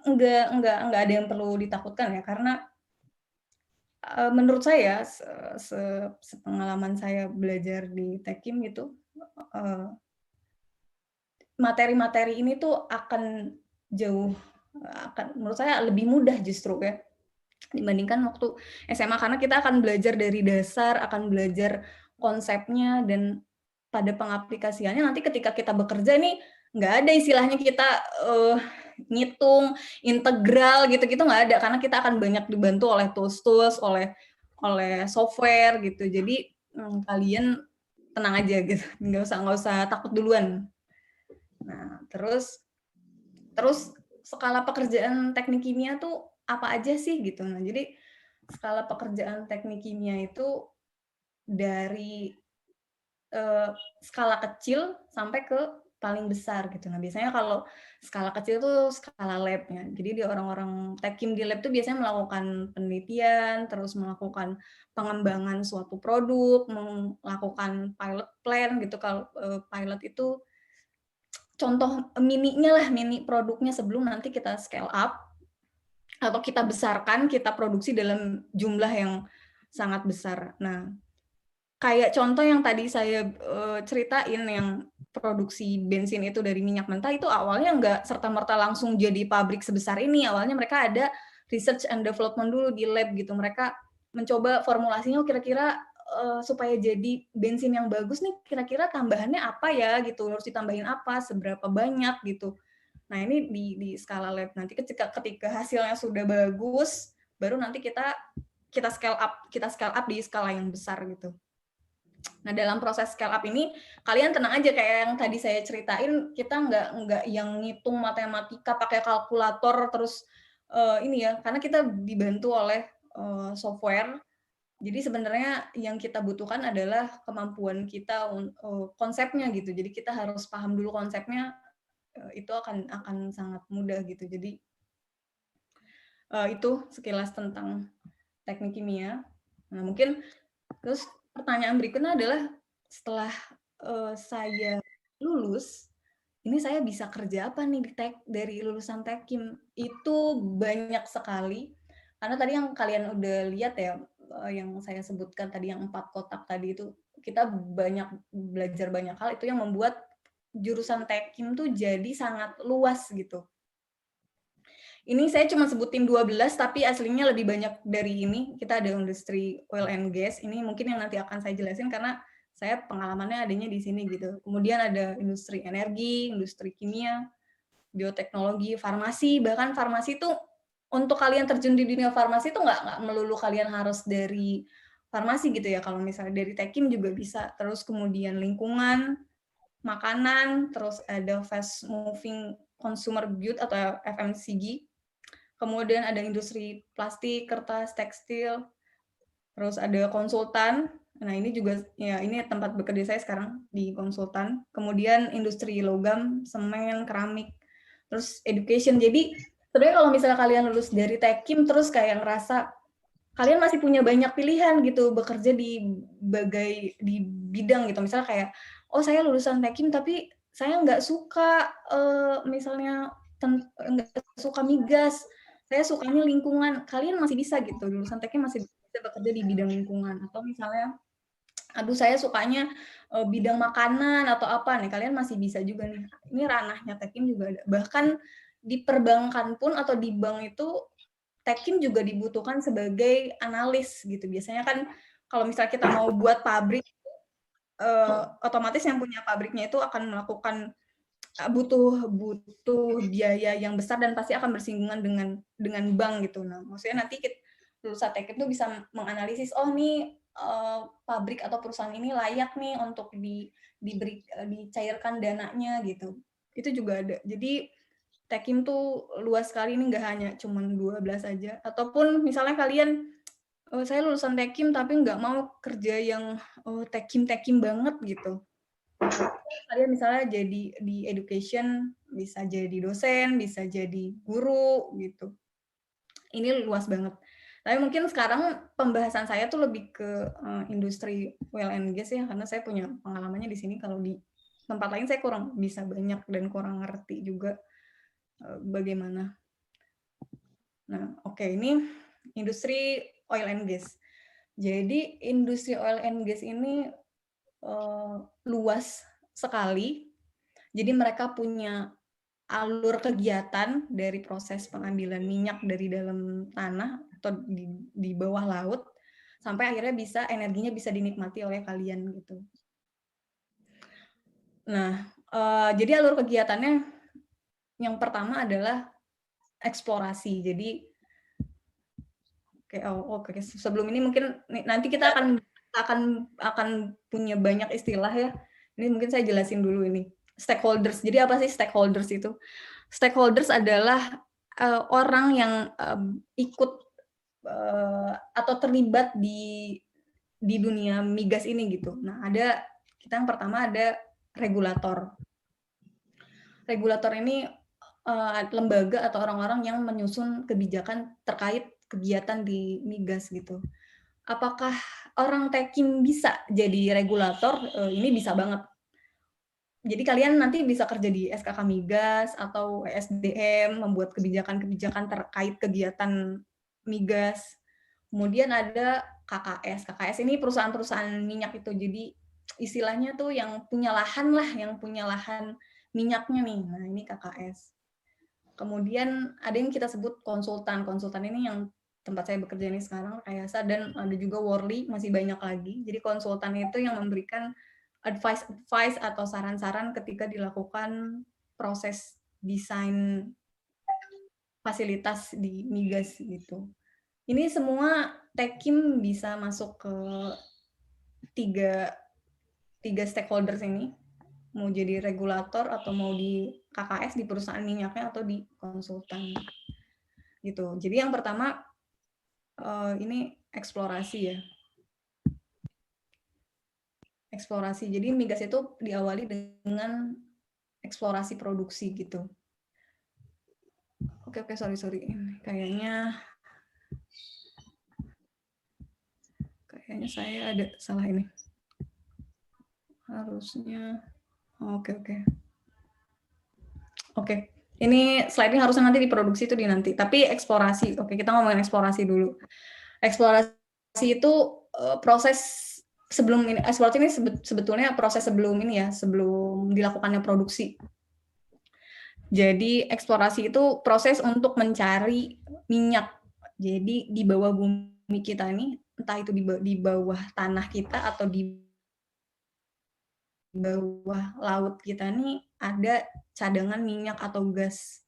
enggak ada yang perlu ditakutkan ya, karena menurut saya sepengalaman saya belajar di Tekkim gitu, materi-materi ini tuh akan menurut saya lebih mudah justru ya dibandingkan waktu SMA, karena kita akan belajar dari dasar, akan belajar konsepnya, dan pada pengaplikasiannya nanti ketika kita bekerja nih nggak ada istilahnya kita ngitung integral gitu-gitu, nggak ada, karena kita akan banyak dibantu oleh tools oleh software gitu. Jadi kalian tenang aja gitu, nggak usah takut duluan. Nah terus skala pekerjaan teknik kimia tuh apa aja sih gitu. Nah jadi skala pekerjaan teknik kimia itu dari skala kecil sampai ke paling besar gitu. Nah biasanya kalau skala kecil tuh skala lab-nya. Jadi orang-orang Tekkim di lab tuh biasanya melakukan penelitian, terus melakukan pengembangan suatu produk, melakukan pilot plan gitu. Kalau pilot itu contoh mininya lah, mini produknya sebelum nanti kita scale up atau kita besarkan, kita produksi dalam jumlah yang sangat besar. Nah, kayak contoh yang tadi saya ceritain yang produksi bensin itu dari minyak mentah, itu awalnya nggak serta-merta langsung jadi pabrik sebesar ini. Awalnya mereka ada research and development dulu di lab gitu. Mereka mencoba formulasinya kira-kira supaya jadi bensin yang bagus nih, kira-kira tambahannya apa ya gitu, harus ditambahin apa, seberapa banyak gitu. Nah ini di skala lab, nanti ketika hasilnya sudah bagus, baru nanti kita scale up di skala yang besar gitu. Nah, dalam proses scale up ini, kalian tenang aja kayak yang tadi saya ceritain, kita nggak yang ngitung matematika pakai kalkulator terus ini ya, karena kita dibantu oleh software. Jadi sebenarnya yang kita butuhkan adalah kemampuan kita konsepnya gitu. Jadi kita harus paham dulu konsepnya, itu akan sangat mudah gitu. Jadi itu sekilas tentang teknik kimia. Nah, mungkin terus pertanyaan berikutnya adalah setelah saya lulus, ini saya bisa kerja apa nih dari lulusan Tekkim? Itu banyak sekali. Karena tadi yang kalian udah lihat ya, yang saya sebutkan tadi yang 4 kotak tadi itu, kita belajar banyak hal, itu yang membuat jurusan Tekkim tuh jadi sangat luas gitu. Ini saya cuma sebutin 12, tapi aslinya lebih banyak dari ini. Kita ada industri oil and gas, ini mungkin yang nanti akan saya jelasin karena saya pengalamannya adanya di sini gitu. Kemudian ada industri energi, industri kimia, bioteknologi, farmasi. Bahkan farmasi itu, untuk kalian terjun di dunia farmasi itu nggak melulu kalian harus dari farmasi gitu ya. Kalau misalnya dari Tekkim juga bisa. Terus kemudian lingkungan, makanan, terus ada fast moving consumer goods atau FMCG. Kemudian ada industri plastik, kertas, tekstil, terus ada konsultan. Nah, ini juga ya ini tempat bekerja saya sekarang di konsultan. Kemudian industri logam, semen, keramik, terus education. Jadi sebenarnya kalau misalnya kalian lulus dari Tekkim terus kayak ngerasa kalian masih punya banyak pilihan gitu bekerja di bidang gitu. Misalnya kayak, oh saya lulusan Tekkim tapi saya nggak suka misalnya nggak suka migas, saya sukanya lingkungan. Kalian masih bisa gitu, lulusan Tekkim masih bisa bekerja di bidang lingkungan. Atau misalnya, aduh saya sukanya bidang makanan atau apa nih, kalian masih bisa juga nih. Ini ranahnya Tekkim juga ada. Bahkan di perbankan pun atau di bank itu Tekkim juga dibutuhkan sebagai analis gitu. Biasanya kan kalau misalnya kita mau buat pabrik, otomatis yang punya pabriknya itu akan melakukan butuh biaya yang besar dan pasti akan bersinggungan dengan bank gitu. Nah, maksudnya nanti lulusan Tekkim itu bisa menganalisis, oh nih pabrik atau perusahaan ini layak nih untuk dicairkan dananya gitu. Itu juga ada. Jadi Tekkim tuh luas sekali, ini nggak hanya cuma 12 aja. Ataupun misalnya kalian, saya lulusan Tekkim tapi nggak mau kerja yang Tekkim banget gitu. Kalian misalnya jadi di education, bisa jadi dosen, bisa jadi guru gitu. Ini luas banget. Tapi mungkin sekarang pembahasan saya tuh lebih ke industri oil and gas ya, karena saya punya pengalamannya di sini. Kalau di tempat lain saya kurang bisa banyak dan kurang ngerti juga bagaimana. Nah, oke, ini industri oil and gas. Jadi industri oil and gas ini luas sekali. Jadi mereka punya alur kegiatan dari proses pengambilan minyak dari dalam tanah atau di bawah laut sampai akhirnya energinya bisa dinikmati oleh kalian gitu. Nah, jadi alur kegiatannya yang pertama adalah eksplorasi. Jadi oke. Sebelum ini mungkin nanti kita akan punya banyak istilah ya. Ini mungkin saya jelasin dulu ini. Stakeholders. Jadi apa sih stakeholders itu? Stakeholders adalah orang yang ikut atau terlibat di dunia migas ini gitu. Nah, kita yang pertama ada regulator. Regulator ini lembaga atau orang-orang yang menyusun kebijakan terkait kegiatan di migas gitu. Apakah orang Tekkim bisa jadi regulator? Ini bisa banget. Jadi kalian nanti bisa kerja di SKK Migas atau ESDM, membuat kebijakan-kebijakan terkait kegiatan migas. Kemudian ada KKS. KKS ini perusahaan-perusahaan minyak itu. Jadi istilahnya tuh yang punya lahan lah, yang punya lahan minyaknya nih. Nah, ini KKS. Kemudian ada yang kita sebut konsultan. Konsultan ini yang tempat saya bekerja ini sekarang, Kayasa, dan ada juga Worley, masih banyak lagi. Jadi konsultan itu yang memberikan advice atau saran-saran ketika dilakukan proses desain fasilitas di migas gitu. Ini semua Tekkim bisa masuk ke tiga stakeholders ini, mau jadi regulator atau mau di KKS, di perusahaan minyaknya atau di konsultan gitu. Jadi yang pertama ini eksplorasi ya. Eksplorasi. Jadi migas itu diawali dengan eksplorasi produksi gitu. Oke, sorry. Kayaknya saya ada salah ini. Harusnya Oke. Ini slide-nya harusnya nanti diproduksi itu nanti. Tapi eksplorasi. Oke, kita ngomongin eksplorasi dulu. Eksplorasi itu proses sebelum ini. Eksplorasi ini sebetulnya proses sebelum ini ya, sebelum dilakukannya produksi. Jadi eksplorasi itu proses untuk mencari minyak. Jadi di bawah bumi kita ini, entah itu di bawah tanah kita atau di bawah laut kita nih ada cadangan minyak atau gas.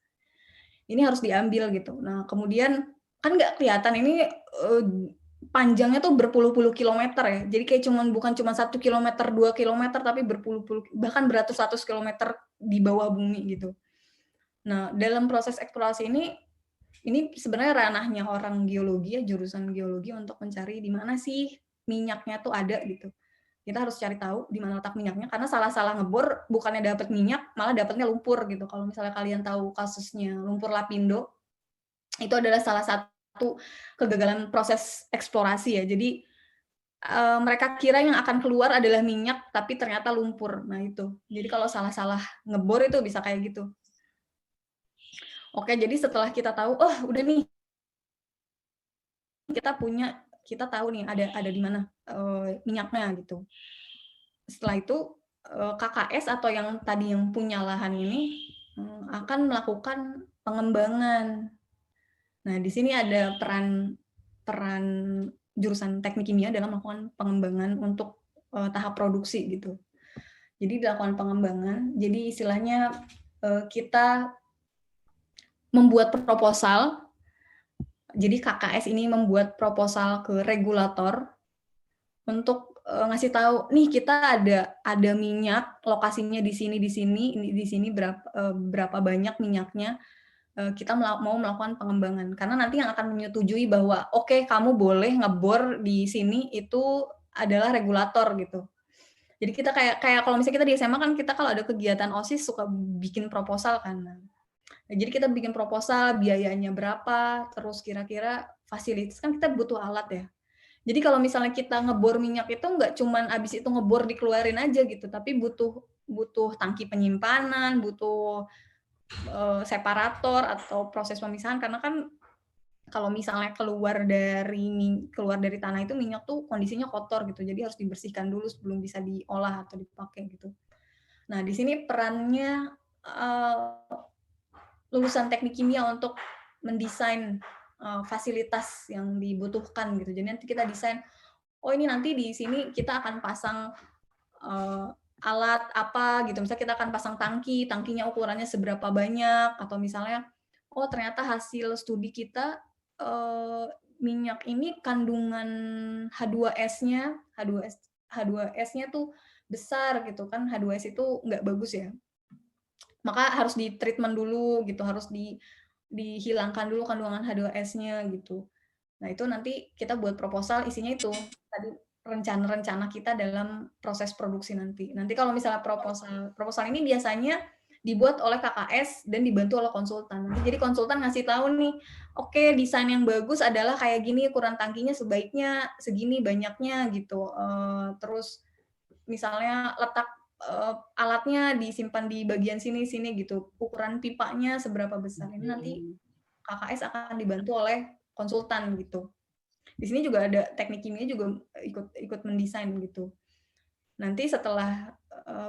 Ini harus diambil gitu. Nah, kemudian kan nggak kelihatan ini panjangnya tuh berpuluh-puluh kilometer ya. Jadi kayak bukan cuma 1 kilometer, 2 kilometer, tapi berpuluh-puluh, bahkan beratus-ratus kilometer di bawah bumi gitu. Nah, dalam proses eksplorasi ini sebenarnya ranahnya orang geologi ya, jurusan geologi untuk mencari di mana sih minyaknya tuh ada gitu. Kita harus cari tahu di mana letak minyaknya, karena salah-salah ngebor bukannya dapat minyak, malah dapatnya lumpur gitu. Kalau misalnya kalian tahu kasusnya lumpur Lapindo, itu adalah salah satu kegagalan proses eksplorasi ya. Jadi mereka kira yang akan keluar adalah minyak, tapi ternyata lumpur. Nah itu. Jadi kalau salah-salah ngebor itu bisa kayak gitu. Oke, jadi setelah kita tahu, oh udah nih, kita tahu nih ada di mana minyaknya gitu. Setelah itu KKS atau yang tadi yang punya lahan ini akan melakukan pengembangan. Nah, di sini ada peran jurusan teknik kimia dalam melakukan pengembangan untuk tahap produksi gitu. Jadi dilakukan pengembangan. Jadi istilahnya kita membuat proposal. Jadi KKS ini membuat proposal ke regulator untuk ngasih tahu nih kita ada minyak, lokasinya di sini berapa banyak minyaknya, kita mau melakukan pengembangan. Karena nanti yang akan menyetujui bahwa oke, kamu boleh ngebor di sini itu adalah regulator gitu. Jadi kita kayak kalau misalnya kita di SMA kan kita kalau ada kegiatan OSIS suka bikin proposal kan. Nah, jadi kita bikin proposal, biayanya berapa, terus kira-kira fasilitas, kan kita butuh alat ya. Jadi kalau misalnya kita ngebor minyak itu nggak cuman abis itu ngebor dikeluarin aja gitu, tapi butuh tangki penyimpanan, butuh separator atau proses pemisahan, karena kan kalau misalnya keluar dari tanah itu minyak tuh kondisinya kotor gitu, jadi harus dibersihkan dulu sebelum bisa diolah atau dipakai gitu. Nah di sini perannya lulusan teknik kimia untuk mendesain fasilitas yang dibutuhkan gitu. Jadi nanti kita desain, oh ini nanti di sini kita akan pasang alat apa gitu. Misalnya kita akan pasang tangkinya ukurannya seberapa banyak, atau misalnya, oh ternyata hasil studi kita minyak ini kandungan H2S-nya tuh besar gitu kan. H2S itu nggak bagus ya. Maka harus di-treatment dulu gitu, harus dihilangkan dulu kandungan H2S-nya gitu. Nah, itu nanti kita buat proposal isinya itu tadi rencana-rencana kita dalam proses produksi nanti. Nanti kalau misalnya proposal ini biasanya dibuat oleh KKS dan dibantu oleh konsultan. Nanti jadi konsultan ngasih tahu nih, oke, desain yang bagus adalah kayak gini, ukuran tangkinya sebaiknya segini banyaknya gitu. Terus misalnya letak alatnya disimpan di bagian sini gitu, ukuran pipanya seberapa besar. Ini nanti KKS akan dibantu oleh konsultan gitu. Di sini juga ada teknik kimia juga ikut mendesain gitu. Nanti setelah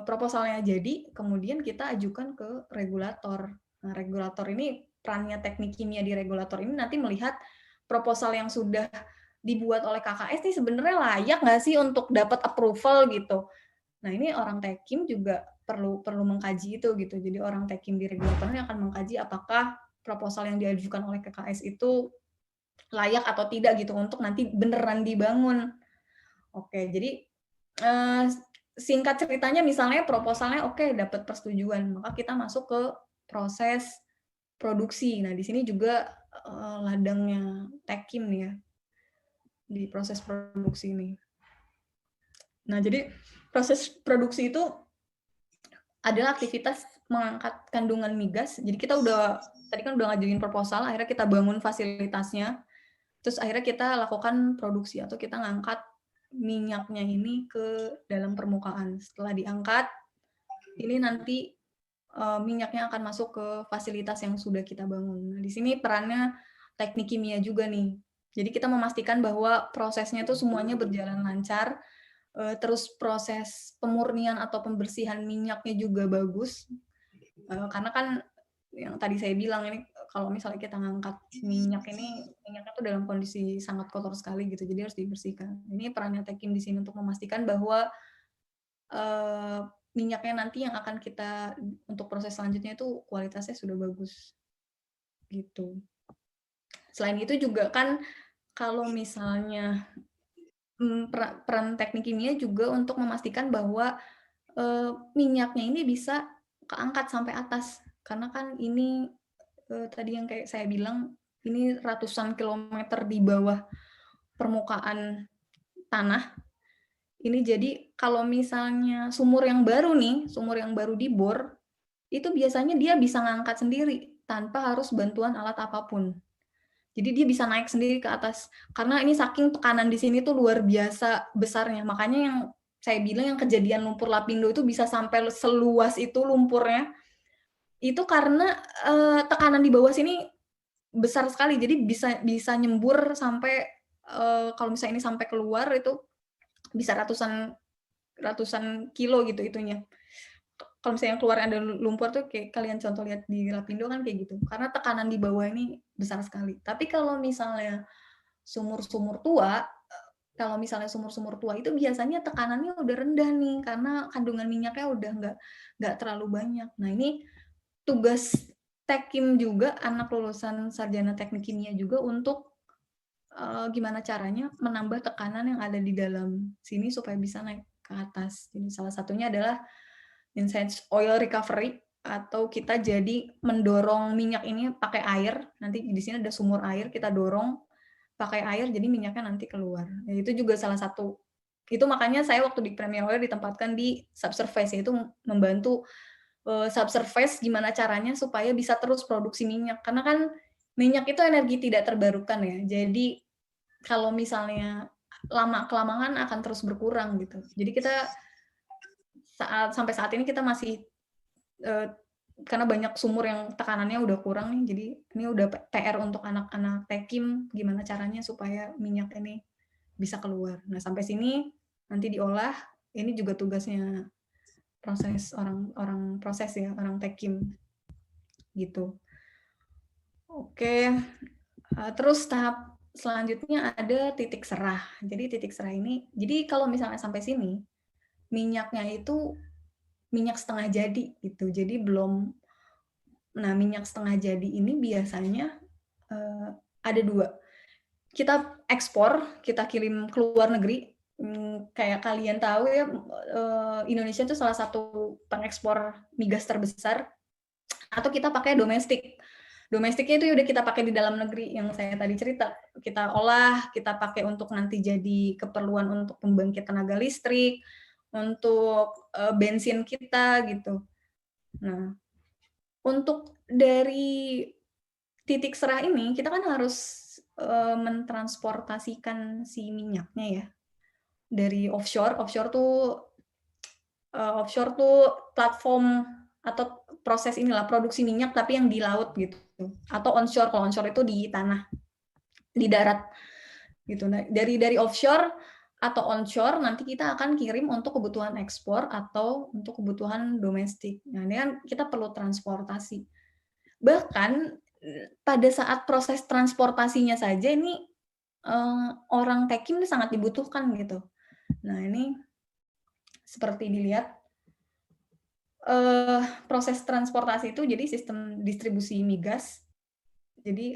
proposalnya jadi, kemudian kita ajukan ke regulator. Nah, regulator ini perannya teknik kimia di regulator ini nanti melihat proposal yang sudah dibuat oleh KKS ini sebenarnya layak nggak sih untuk dapat approval gitu. Nah, ini orang tekim juga perlu mengkaji itu gitu. Jadi orang tekim di regulator ini akan mengkaji apakah proposal yang diajukan oleh KKS itu layak atau tidak gitu untuk nanti beneran dibangun. Oke, jadi singkat ceritanya misalnya proposalnya oke, dapat persetujuan, maka kita masuk ke proses produksi. Nah, di sini juga ladangnya Tekim nih ya, di proses produksi ini. Nah, jadi proses produksi itu adalah aktivitas mengangkat kandungan migas. Jadi kita tadi kan udah ngajuin proposal, akhirnya kita bangun fasilitasnya, terus akhirnya kita lakukan produksi atau kita ngangkat minyaknya ini ke dalam permukaan. Setelah diangkat, ini nanti minyaknya akan masuk ke fasilitas yang sudah kita bangun. Nah, di sini perannya teknik kimia juga nih. Jadi kita memastikan bahwa prosesnya itu semuanya berjalan lancar, terus proses pemurnian atau pembersihan minyaknya juga bagus, karena kan yang tadi saya bilang ini kalau misalnya kita ngangkat minyaknya tuh dalam kondisi sangat kotor sekali gitu, jadi harus dibersihkan. Ini perannya Tekim di sini untuk memastikan bahwa minyaknya nanti yang akan kita untuk proses selanjutnya itu kualitasnya sudah bagus gitu. Selain itu juga kan kalau misalnya peran teknik kimia juga untuk memastikan bahwa minyaknya ini bisa keangkat sampai atas, karena kan ini tadi yang kayak saya bilang ini ratusan kilometer di bawah permukaan tanah. Ini jadi kalau misalnya sumur yang baru dibor, itu biasanya dia bisa ngangkat sendiri tanpa harus bantuan alat apapun. Jadi dia bisa naik sendiri ke atas. Karena ini saking tekanan di sini tuh luar biasa besarnya. Makanya yang saya bilang yang kejadian lumpur Lapindo itu bisa sampai seluas itu lumpurnya. Itu karena tekanan di bawah sini besar sekali. Jadi bisa nyembur sampai kalau misalnya ini sampai keluar itu bisa ratusan kilo gitu itunya. Kalau misalnya keluar ada lumpur tuh kayak kalian contoh lihat di Lapindo kan kayak gitu. Karena tekanan di bawah ini besar sekali. Tapi kalau misalnya sumur-sumur tua, itu biasanya tekanannya udah rendah nih karena kandungan minyaknya udah nggak terlalu banyak. Nah, ini tugas Tekim juga, anak lulusan sarjana teknik kimia juga untuk gimana caranya menambah tekanan yang ada di dalam sini supaya bisa naik ke atas. Jadi salah satunya adalah Inside oil recovery atau kita jadi mendorong minyak ini pakai air. Nanti di sini ada sumur air, kita dorong pakai air jadi minyaknya nanti keluar. Ya, itu juga salah satu. Itu makanya saya waktu di Premier Oil ditempatkan di subsurface, yaitu membantu subsurface gimana caranya supaya bisa terus produksi minyak. Karena kan minyak itu energi tidak terbarukan ya. Jadi kalau misalnya lama-kelamaan akan terus berkurang gitu. Jadi kita sampai saat ini kita masih karena banyak sumur yang tekanannya udah kurang nih, jadi ini udah PR untuk anak-anak Tekim gimana caranya supaya minyak ini bisa keluar. Nah, sampai sini nanti diolah, ini juga tugasnya orang proses ya, orang Tekim gitu. Oke, terus tahap selanjutnya ada titik serah. Jadi titik serah ini, jadi kalau misalnya sampai sini minyaknya itu minyak setengah jadi gitu. Jadi belum. Nah, minyak setengah jadi ini biasanya ada dua. Kita ekspor, kita kirim ke luar negeri. Kayak kalian tahu ya, Indonesia itu salah satu pengekspor migas terbesar. Atau kita pakai domestik. Domestiknya itu udah kita pakai di dalam negeri yang saya tadi cerita. Kita olah, kita pakai untuk nanti jadi keperluan untuk pembangkit tenaga listrik, untuk bensin kita gitu. Nah, untuk dari titik serah ini kita kan harus mentransportasikan si minyaknya ya dari offshore. Offshore tuh platform atau proses inilah produksi minyak tapi yang di laut gitu. Atau onshore, kalau onshore itu di tanah, di darat gitu. Nah, dari offshore atau onshore nanti kita akan kirim untuk kebutuhan ekspor atau untuk kebutuhan domestik. Nah, ini kan kita perlu transportasi. Bahkan pada saat proses transportasinya saja ini orang Tekim ini sangat dibutuhkan gitu. Nah, ini seperti dilihat proses transportasi itu jadi sistem distribusi migas. Jadi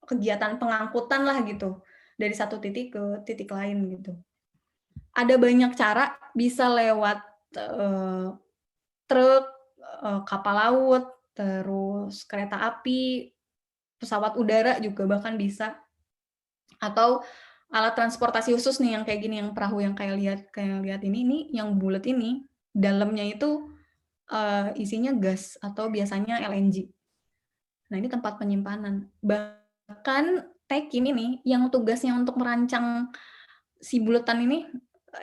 kegiatan pengangkutan lah gitu dari satu titik ke titik lain gitu. Ada banyak cara, bisa lewat truk, kapal laut, terus kereta api, pesawat udara juga bahkan bisa, atau alat transportasi khusus nih yang kayak gini, yang perahu yang kayak lihat ini yang bulat ini, dalamnya itu, isinya gas atau biasanya LNG. Nah, ini tempat penyimpanan. Bahkan Tekim ini yang tugasnya untuk merancang si buletan ini,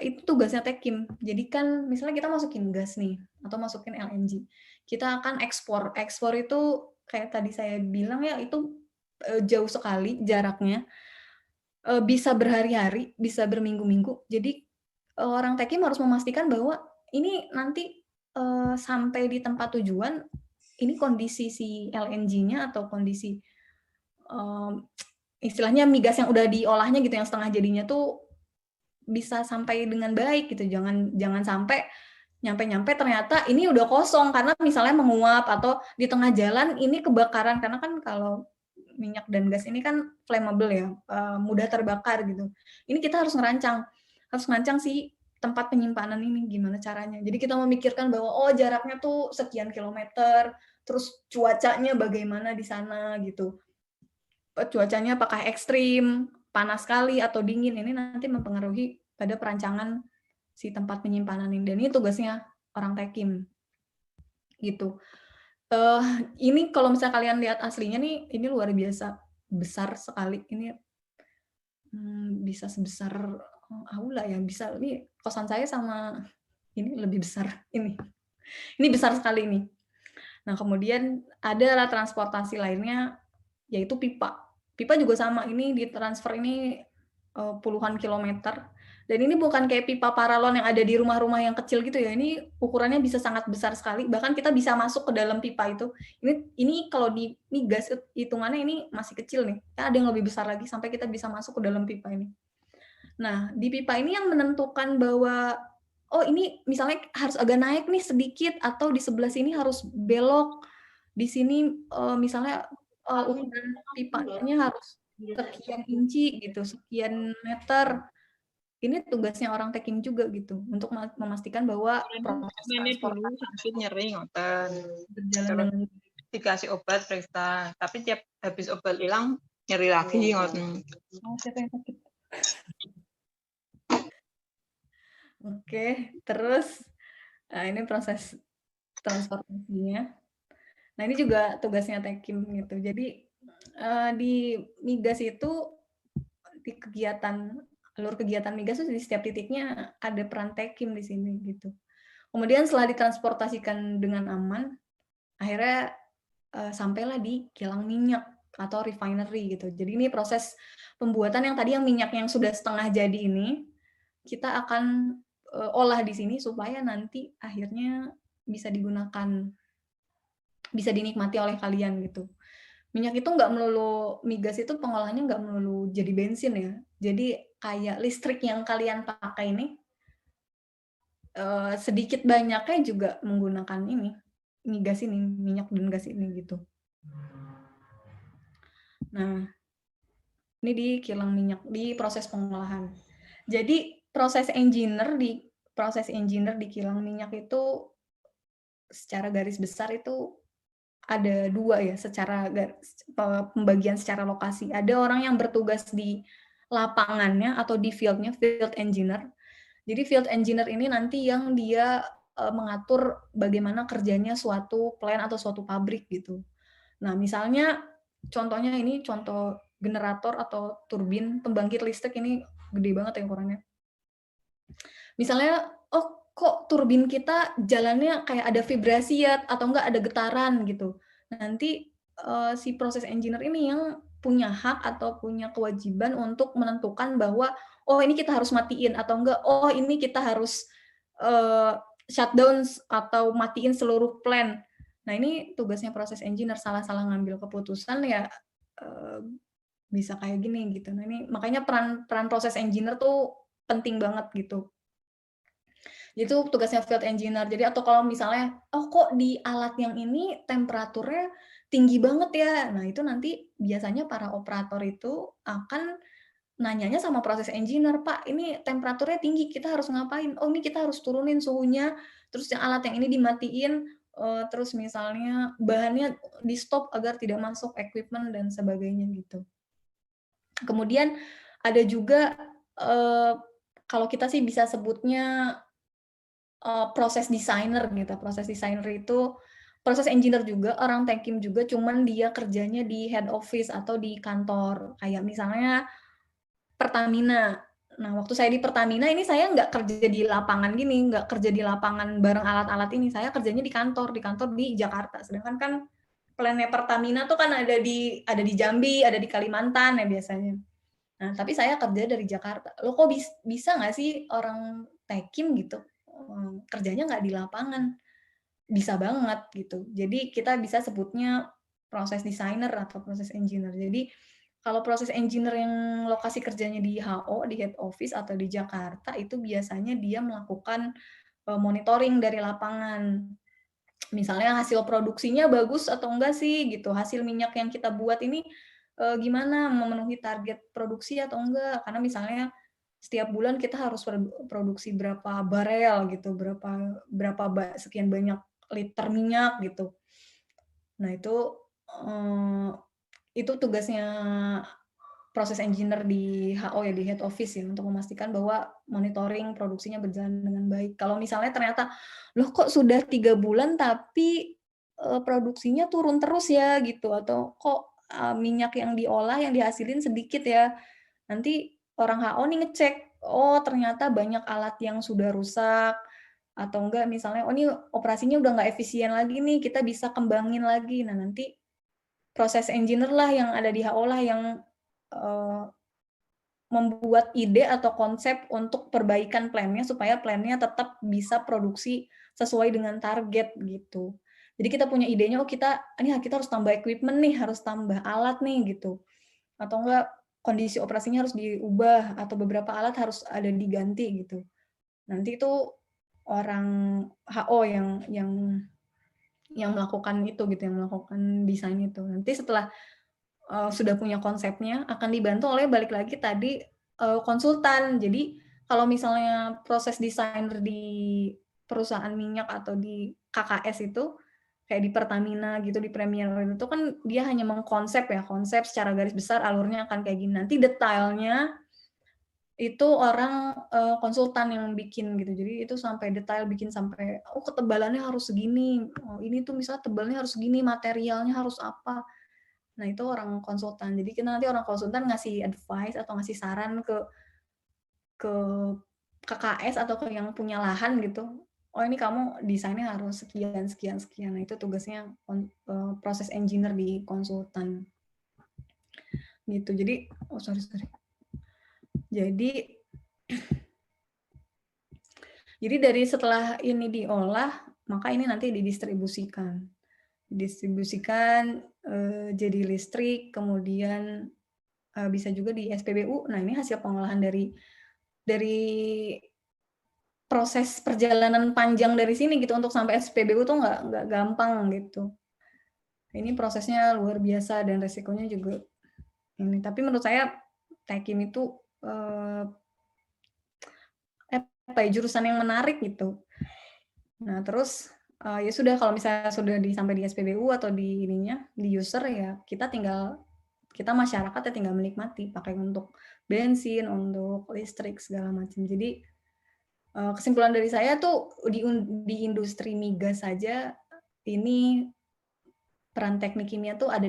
itu tugasnya Tekim. Jadi kan misalnya kita masukin gas nih atau masukin LNG, kita akan ekspor. Ekspor itu kayak tadi saya bilang ya, itu, jauh sekali jaraknya, bisa berhari-hari, bisa berminggu-minggu. Jadi, orang Tekim harus memastikan bahwa ini nanti, sampai di tempat tujuan, ini kondisi si LNG-nya atau kondisi, istilahnya migas yang udah diolahnya gitu, yang setengah jadinya tuh bisa sampai dengan baik gitu. Jangan sampai nyampe-nyampe ternyata ini udah kosong karena misalnya menguap atau di tengah jalan ini kebakaran. Karena kan kalau minyak dan gas ini kan flammable ya, mudah terbakar gitu. Ini kita harus ngerancang si tempat penyimpanan ini gimana caranya. Jadi kita memikirkan bahwa oh jaraknya tuh sekian kilometer, terus cuacanya bagaimana di sana gitu. Cuacanya apakah ekstrim, panas sekali atau dingin, ini nanti mempengaruhi pada perancangan si tempat penyimpanan ini. Dan ini tugasnya orang Tekim gitu. Ini kalau misalnya kalian lihat aslinya nih, ini luar biasa besar sekali. Ini bisa sebesar aula ya, bisa. Ini kosan saya sama ini lebih besar ini. Ini besar sekali ini. Nah, kemudian ada alat transportasi lainnya yaitu pipa. Pipa juga sama, ini ditransfer ini puluhan kilometer. Dan ini bukan kayak pipa paralon yang ada di rumah-rumah yang kecil gitu ya. Ini ukurannya bisa sangat besar sekali. Bahkan kita bisa masuk ke dalam pipa itu. Ini kalau di migas hitungannya ini masih kecil nih. Ya, ada yang lebih besar lagi sampai kita bisa masuk ke dalam pipa ini. Nah, di pipa ini yang menentukan bahwa oh ini misalnya harus agak naik nih sedikit atau di sebelah sini harus belok. Di sini misalnya ukuran pipanya harus sekian inci gitu, sekian meter. Ini tugasnya orang Tekim juga gitu, untuk memastikan bahwa proses Ini dulu transportasi sakit nyeri ngoten. berjalan Terus dengan dikasih obat periksa, tapi tiap habis obat hilang nyeri lagi ngoten. siapa yang sakit? Oke, terus ini proses transportasinya. Nah, ini juga tugasnya Tekim gitu. Jadi di migas itu di alur kegiatan migas itu di setiap titiknya ada peran Tekim di sini gitu. Kemudian setelah ditransportasikan dengan aman, akhirnya sampailah di kilang minyak atau refinery gitu. Jadi ini proses pembuatan yang tadi yang minyak yang sudah setengah jadi ini, kita akan olah di sini supaya nanti akhirnya bisa digunakan, bisa dinikmati oleh kalian gitu. Minyak itu nggak melulu, migas itu pengolahannya nggak melulu jadi bensin ya. Jadi kayak listrik yang kalian pakai ini, sedikit banyaknya juga menggunakan ini, migas ini, minyak dan gas ini gitu. Nah, ini di kilang minyak, di proses pengolahan. Jadi proses engineer di kilang minyak itu secara garis besar itu ada 2 ya, secara pembagian secara lokasi. Ada orang yang bertugas di lapangannya atau di field-nya, field engineer. Jadi field engineer ini nanti yang dia mengatur bagaimana kerjanya suatu plant atau suatu pabrik gitu. Nah, misalnya contohnya ini contoh generator atau turbin pembangkit listrik, ini gede banget ya ukurannya. Misalnya, oh kok turbin kita jalannya kayak ada vibrasi ya, atau enggak ada getaran gitu. Nanti si proses engineer ini yang punya hak atau punya kewajiban untuk menentukan bahwa oh ini kita harus matiin atau enggak, oh ini kita harus shutdown atau matiin seluruh plant. Nah, ini tugasnya proses engineer, salah-salah ngambil keputusan ya bisa kayak gini gitu. Nah, ini makanya peran proses engineer tuh penting banget gitu. Itu tugasnya field engineer. Jadi atau kalau misalnya oh kok di alat yang ini temperaturnya tinggi banget ya. Nah, itu nanti biasanya para operator itu akan nanyanya sama proses engineer, "Pak, ini temperaturnya tinggi, kita harus ngapain? Oh, ini kita harus turunin suhunya, terus yang alat yang ini dimatiin, terus misalnya bahannya di-stop agar tidak masuk equipment dan sebagainya," gitu. Kemudian ada juga, kalau kita sih bisa sebutnya, proses designer gitu. Proses designer itu proses engineer juga, orang Techim juga, cuman dia kerjanya di head office atau di kantor. Kayak misalnya Pertamina. Nah, waktu saya di Pertamina ini saya nggak kerja di lapangan gini, nggak kerja di lapangan bareng alat-alat ini, saya kerjanya di kantor di Jakarta. Sedangkan kan plan-nya Pertamina tuh kan ada di Jambi, ada di Kalimantan ya biasanya. Nah, tapi saya kerja dari Jakarta. Loh kok bisa nggak sih orang Techim gitu, kerjanya nggak di lapangan? Bisa banget gitu. Jadi kita bisa sebutnya proses designer atau proses engineer. Jadi kalau proses engineer yang lokasi kerjanya di HO, di head office atau di Jakarta, itu biasanya dia melakukan, monitoring dari lapangan. Misalnya hasil produksinya bagus atau enggak sih gitu, hasil minyak yang kita buat ini, gimana, memenuhi target produksi atau enggak. Karena misalnya setiap bulan kita harus produksi berapa barel gitu, berapa berapa sekian banyak liter minyak gitu. Nah eee, itu tugasnya proses engineer di HO ya, di head office ya, untuk memastikan bahwa monitoring produksinya berjalan dengan baik. Kalau misalnya ternyata, "Loh kok sudah 3 bulan tapi, produksinya turun terus ya?" Gitu, atau, "Kok, minyak yang diolah, yang dihasilin sedikit ya?" Nanti orang HO nih ngecek, oh ternyata banyak alat yang sudah rusak, atau enggak misalnya, "Oh ini operasinya udah nggak efisien lagi nih, kita bisa kembangin lagi." Nah nanti proses engineer lah yang ada di HO lah yang, eee, membuat ide atau konsep untuk perbaikan plan-nya supaya plan-nya tetap bisa produksi sesuai dengan target gitu. Jadi kita punya idenya, oh kita harus tambah equipment nih, harus tambah alat nih gitu. Atau enggak kondisi operasinya harus diubah atau beberapa alat harus ada diganti gitu. Nanti itu orang HO yang melakukan itu gitu, yang melakukan desain itu. Nanti setelah, sudah punya konsepnya akan dibantu oleh balik lagi tadi, konsultan. Jadi kalau misalnya proses desainer di perusahaan minyak atau di KKS itu, kayak di Pertamina gitu, di Premier itu kan dia hanya mengkonsep ya, konsep secara garis besar alurnya akan kayak gini. Nanti detailnya itu orang, konsultan yang bikin gitu. Jadi itu sampai detail bikin sampai, oh ketebalannya harus segini, oh ini tuh misalnya tebalnya harus segini, materialnya harus apa. Nah itu orang konsultan. Jadi kita nanti orang konsultan ngasih advice atau ngasih saran ke KKS atau ke yang punya lahan gitu, "Oh ini kamu desainnya harus sekian sekian sekian." Nah itu tugasnya proses engineer di konsultan, gitu. Jadi oh sorry sorry. Jadi dari setelah ini diolah, maka ini nanti didistribusikan. Didistribusikan, jadi listrik, kemudian, bisa juga di SPBU. Nah ini hasil pengolahan dari proses perjalanan panjang dari sini gitu untuk sampai SPBU tuh nggak gampang gitu. Ini prosesnya luar biasa dan resikonya juga ini. Tapi menurut saya Techim itu, apa ya, jurusan yang menarik gitu. Nah terus, ya sudah kalau misalnya sudah sampai di SPBU atau di ininya, di user ya kita masyarakat ya tinggal menikmati, pakai untuk bensin, untuk listrik segala macam. Jadi, kesimpulan dari saya tuh di industri migas saja ini peran teknik kimia tuh ada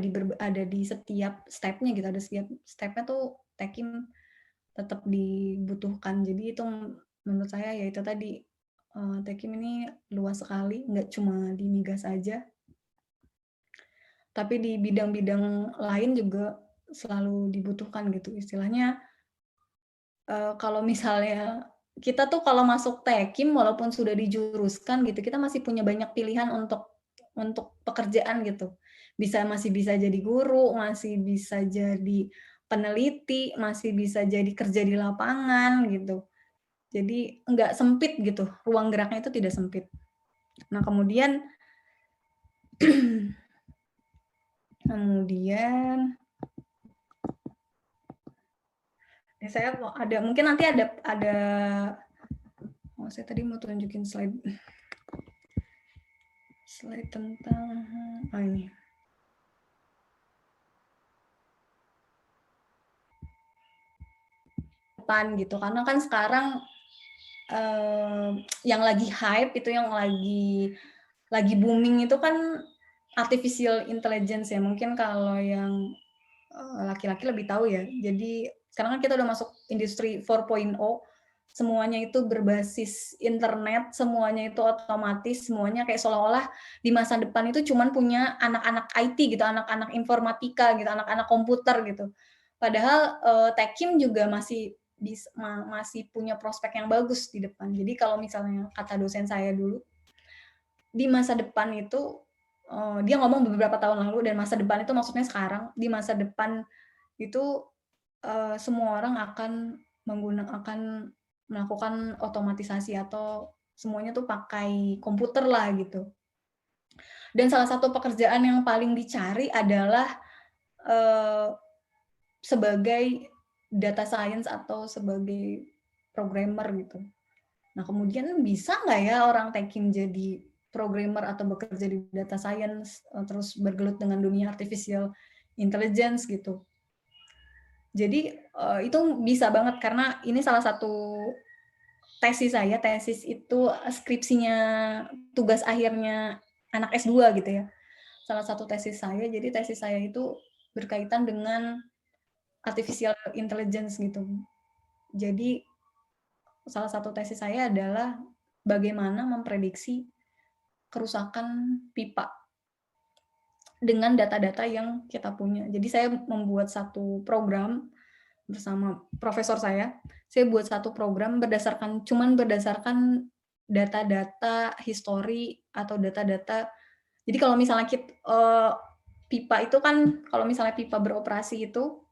di setiap step-nya gitu, ada setiap step-nya tuh Techim tetap dibutuhkan. Jadi itu menurut saya ya itu tadi, Techim ini luas sekali, nggak cuma di migas aja. Tapi di bidang-bidang lain juga selalu dibutuhkan gitu. Istilahnya, kalau misalnya kita tuh kalau masuk Techim walaupun sudah dijuruskan gitu, kita masih punya banyak pilihan untuk pekerjaan gitu. Masih bisa jadi guru, masih bisa jadi peneliti, masih bisa jadi kerja di lapangan gitu. Jadi nggak sempit gitu, ruang geraknya itu tidak sempit. Nah kemudian Saya mau ada, mungkin nanti ada oh, saya tadi mau tunjukin slide tentang ini. Depan gitu, karena kan sekarang yang lagi hype itu, yang lagi booming itu kan artificial intelligence ya. Mungkin kalau yang laki-laki lebih tahu ya. Jadi sekarang kan kita udah masuk industri 4.0, semuanya itu berbasis internet, semuanya itu otomatis, semuanya kayak seolah-olah di masa depan itu cuman punya anak-anak IT gitu, anak-anak informatika gitu, anak-anak komputer gitu. Padahal Techim juga masih punya prospek yang bagus di depan. Jadi kalau misalnya kata dosen saya dulu, di masa depan itu, dia ngomong beberapa tahun lalu, dan masa depan itu maksudnya sekarang, di masa depan itu semua orang akan melakukan otomatisasi atau semuanya tuh pakai komputer lah gitu. Dan salah satu pekerjaan yang paling dicari adalah sebagai data science atau sebagai programmer gitu. Nah, kemudian bisa nggak ya orang Techim jadi programmer atau bekerja di data science, terus bergelut dengan dunia artificial intelligence gitu. Jadi itu bisa banget, karena ini salah satu tesis saya. Tesis itu skripsinya, tugas akhirnya anak S2 gitu ya. Salah satu tesis saya, jadi tesis saya itu berkaitan dengan artificial intelligence gitu. Jadi salah satu tesis saya adalah bagaimana memprediksi kerusakan pipa dengan data-data yang kita punya. Jadi saya membuat satu program bersama profesor saya buat satu program berdasarkan data-data histori atau data-data. Jadi kalau misalnya pipa itu kan, kalau misalnya pipa beroperasi itu,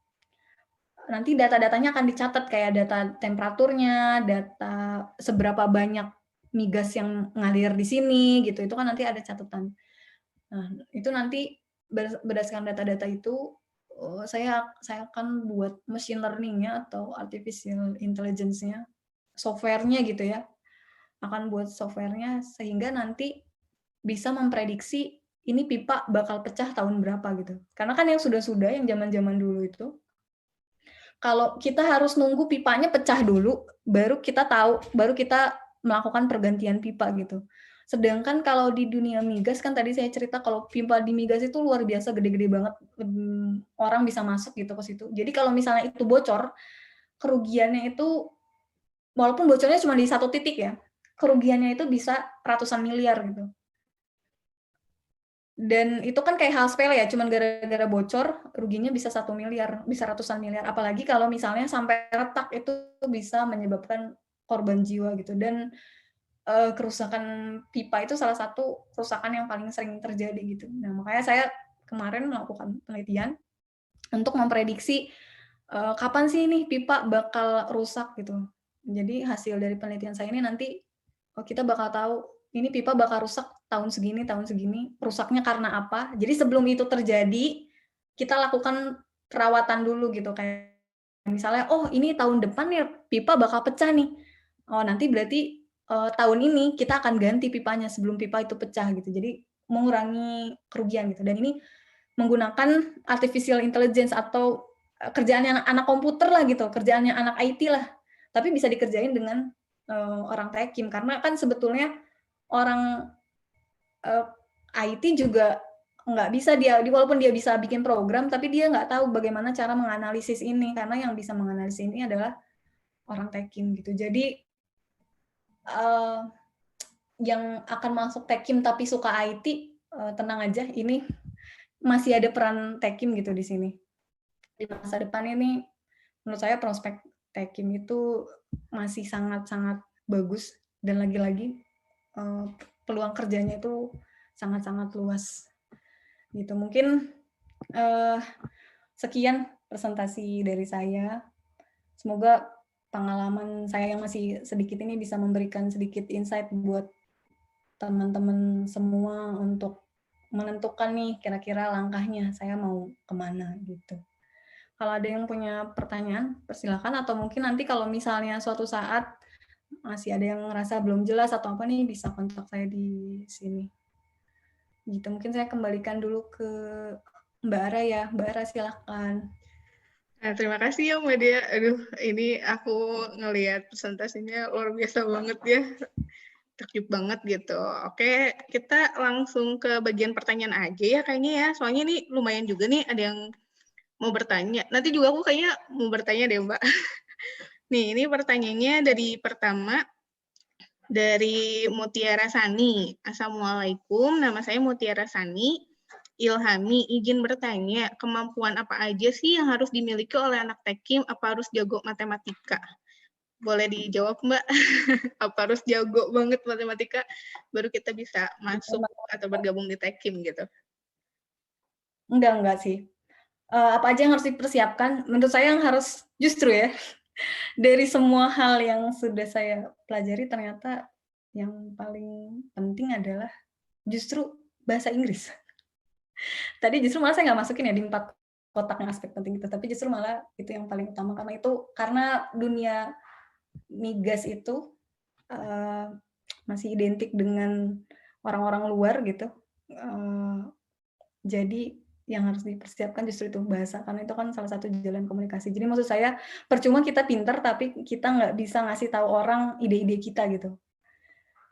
nanti data-datanya akan dicatat, kayak data temperaturnya, data seberapa banyak migas yang ngalir di sini gitu. Itu kan nanti ada catatan. Nah, itu nanti berdasarkan data-data itu saya akan buat machine learning-nya atau artificial intelligence-nya, software-nya gitu ya. Akan buat software-nya sehingga nanti bisa memprediksi ini pipa bakal pecah tahun berapa gitu. Karena kan yang sudah-sudah, yang zaman-zaman dulu itu, kalau kita harus nunggu pipanya pecah dulu, baru kita melakukan pergantian pipa gitu. Sedangkan kalau di dunia migas kan tadi saya cerita kalau pipa di migas itu luar biasa gede-gede banget, orang bisa masuk gitu ke situ. Jadi kalau misalnya itu bocor, kerugiannya itu walaupun bocornya cuma di satu titik ya, kerugiannya itu bisa ratusan miliar gitu. Dan itu kan kayak hal sepele ya, cuman gara-gara bocor ruginya bisa 1 miliar, bisa ratusan miliar. Apalagi kalau misalnya sampai retak, itu bisa menyebabkan korban jiwa gitu. Dan kerusakan pipa itu salah satu kerusakan yang paling sering terjadi gitu. Nah, makanya saya kemarin melakukan penelitian untuk memprediksi kapan sih ini pipa bakal rusak gitu. Jadi hasil dari penelitian saya ini nanti kita bakal tahu ini pipa bakal rusak tahun segini, rusaknya karena apa. Jadi sebelum itu terjadi, kita lakukan perawatan dulu gitu, kayak misalnya, oh ini tahun depan ya pipa bakal pecah nih. Oh nanti berarti tahun ini kita akan ganti pipanya sebelum pipa itu pecah gitu. Jadi mengurangi kerugian gitu. Dan ini menggunakan artificial intelligence atau kerjaannya anak komputer lah gitu, kerjaannya anak IT lah. Tapi bisa dikerjain dengan orang Techim, karena kan sebetulnya orang IT juga nggak bisa walaupun dia bisa bikin program, tapi dia nggak tahu bagaimana cara menganalisis ini, karena yang bisa menganalisis ini adalah orang Techim gitu. Jadi yang akan masuk Techim tapi suka IT, tenang aja, ini masih ada peran Techim gitu di sini. Di masa depan ini menurut saya prospek Techim itu masih sangat-sangat bagus, dan lagi-lagi peluang kerjanya itu sangat-sangat luas gitu. Mungkin sekian presentasi dari saya. Semoga pengalaman saya yang masih sedikit ini bisa memberikan sedikit insight buat teman-teman semua untuk menentukan nih kira-kira langkahnya saya mau kemana gitu. Kalau ada yang punya pertanyaan, persilakan, atau mungkin nanti kalau misalnya suatu saat masih ada yang ngerasa belum jelas atau apa nih, bisa kontak saya di sini. Gitu, mungkin saya kembalikan dulu ke Mbak Ara ya. Mbak Ara silakan. Nah, terima kasih ya Mbak Dea. Aduh, ini aku ngelihat presentasinya luar biasa banget ya. Terkejut banget gitu. Oke, kita langsung ke bagian pertanyaan aja ya kayaknya ya. Soalnya ini lumayan juga nih ada yang mau bertanya. Nanti juga aku kayaknya mau bertanya deh Mbak. Nih, ini pertanyaannya dari pertama, dari Mutiara Sani. Assalamualaikum, nama saya Mutiara Sani. Ilhami, izin bertanya, kemampuan apa aja sih yang harus dimiliki oleh anak Tekim? Apa harus jago matematika? Boleh dijawab Mbak, apa harus jago banget matematika baru kita bisa masuk atau bergabung di Tekim gitu? Enggak sih. Apa aja yang harus dipersiapkan? Menurut saya yang harus justru ya, dari semua hal yang sudah saya pelajari ternyata yang paling penting adalah justru bahasa Inggris. Tadi justru malah saya nggak masukin ya di 4 kotaknya aspek penting itu, tapi justru malah itu yang paling utama karena dunia migas itu masih identik dengan orang-orang luar gitu. Jadi yang harus dipersiapkan justru itu bahasa, karena itu kan salah satu jalan komunikasi. Jadi maksud saya percuma kita pinter tapi kita nggak bisa ngasih tahu orang ide-ide kita gitu.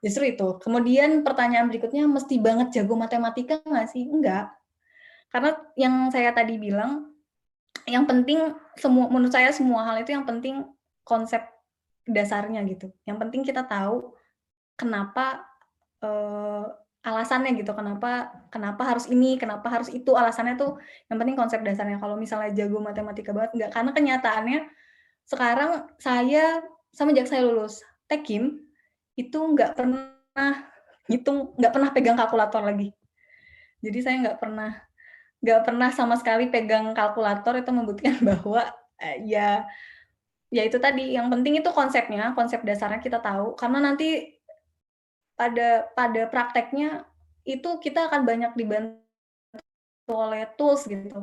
Justru itu. Kemudian pertanyaan berikutnya, mesti banget jago matematika nggak sih? Enggak. Karena yang saya tadi bilang, yang penting menurut saya semua hal itu yang penting konsep dasarnya gitu. Yang penting kita tahu kenapa alasannya gitu, kenapa harus ini, kenapa harus itu, alasannya tuh yang penting konsep dasarnya. Kalau misalnya jago matematika banget, enggak. Karena kenyataannya sekarang saya semenjak saya lulus Tekim, itu nggak pernah pegang kalkulator lagi. Jadi saya nggak pernah sama sekali pegang kalkulator, itu membuktikan bahwa, ya itu tadi, yang penting itu konsepnya, konsep dasarnya kita tahu, karena nanti pada prakteknya itu kita akan banyak dibantu oleh tools gitu,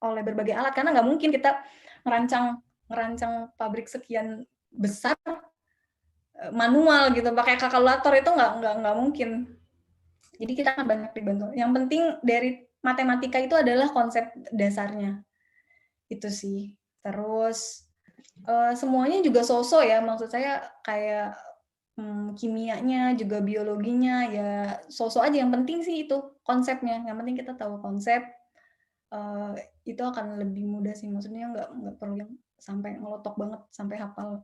oleh berbagai alat, karena nggak mungkin kita ngerancang pabrik sekian besar, manual gitu, pakai kalkulator itu nggak mungkin. Jadi kita akan banyak dibantu. Yang penting dari matematika itu adalah konsep dasarnya, itu sih. Terus, semuanya juga so-so ya, maksud saya kayak kimianya, juga biologinya, ya so-so aja, yang penting sih itu konsepnya, yang penting kita tahu konsep, itu akan lebih mudah sih, maksudnya nggak perlu yang sampai ngelotok banget, sampai hafal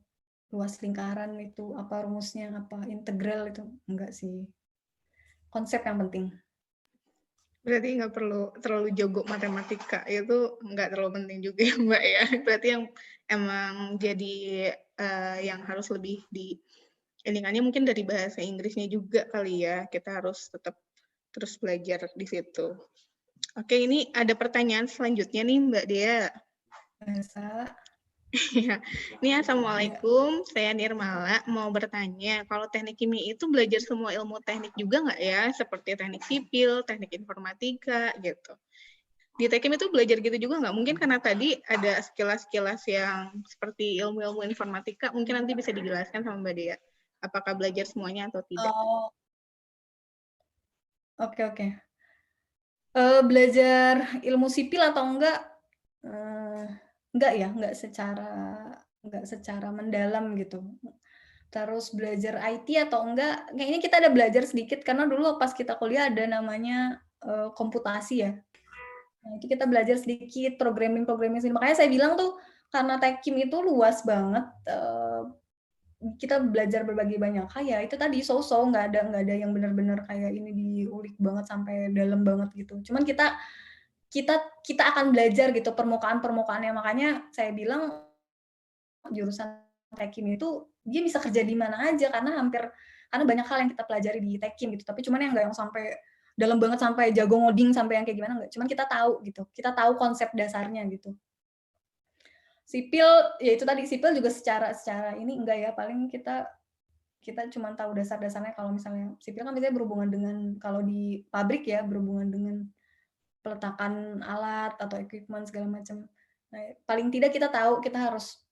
luas lingkaran itu, apa rumusnya, apa integral itu, enggak sih. Konsep yang penting. Berarti nggak perlu terlalu jago matematika, itu nggak terlalu penting juga ya Mbak ya. Berarti yang emang jadi yang harus lebih ini mungkin dari bahasa Inggrisnya juga kali ya, kita harus tetap terus belajar di situ. Oke, ini ada pertanyaan selanjutnya nih Mbak Dea. Bahasa. Ya. Nih, Assalamualaikum, saya Nirmala, mau bertanya, kalau teknik kimia itu belajar semua ilmu teknik juga nggak ya? Seperti teknik sipil, teknik informatika, gitu. Di Tekim itu belajar gitu juga nggak? Mungkin karena tadi ada sekilas-sekilas yang seperti ilmu-ilmu informatika, mungkin nanti bisa dijelaskan sama Mbak Dea. Apakah belajar semuanya atau tidak? Oh. Oke. Belajar ilmu sipil atau enggak? Enggak ya, enggak secara mendalam gitu. Terus belajar IT atau enggak, kayaknya kita ada belajar sedikit karena dulu pas kita kuliah ada namanya komputasi ya. Nah, itu kita belajar sedikit programming sendiri. Makanya saya bilang tuh karena Tekim itu luas banget, kita belajar berbagai banyak hal ya. Itu tadi so-so, nggak ada yang benar-benar kayak ini diulik banget sampai dalam banget gitu. Cuman kita akan belajar gitu permukaan-permukaannya. Makanya saya bilang jurusan Tekim itu dia bisa kerja di mana aja karena banyak hal yang kita pelajari di Tekim gitu. Tapi cuman yang nggak yang sampai dalam banget sampai jago ngoding sampai yang kayak gimana nggak. Cuman kita tahu gitu. Kita tahu konsep dasarnya gitu. Sipil ya itu tadi, sipil juga secara ini enggak ya, paling kita cuma tahu dasar-dasarnya. Kalau misalnya sipil kan biasanya berhubungan dengan, kalau di pabrik ya berhubungan dengan peletakan alat atau equipment segala macam. Nah, paling tidak kita tahu kita harus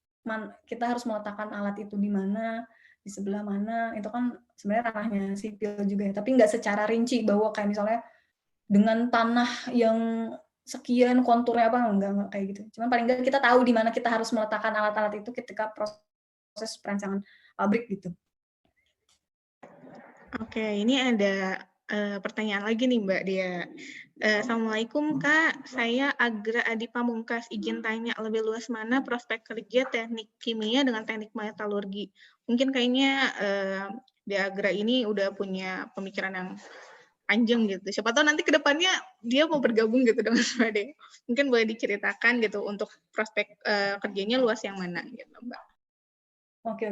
meletakkan alat itu di mana, di sebelah mana, itu kan sebenarnya ranahnya sipil juga ya, tapi nggak secara rinci bahwa kayak misalnya dengan tanah yang sekian konturnya apa, enggak kayak gitu. Cuman paling nggak kita tahu di mana kita harus meletakkan alat-alat itu ketika proses perancangan pabrik gitu. Oke, ini ada pertanyaan lagi nih Mbak Dia. Assalamualaikum Kak, saya Agra Adi Pamungkas, izin tanya lebih luas mana prospek kerja teknik kimia dengan teknik metalurgi. Mungkin kayaknya di Agra ini udah punya pemikiran yang panjang gitu. Siapa tahu nanti ke depannya dia mau bergabung gitu dengan Mbak Dia. Mungkin boleh diceritakan gitu untuk prospek kerjanya luas yang mana gitu Mbak. Oke.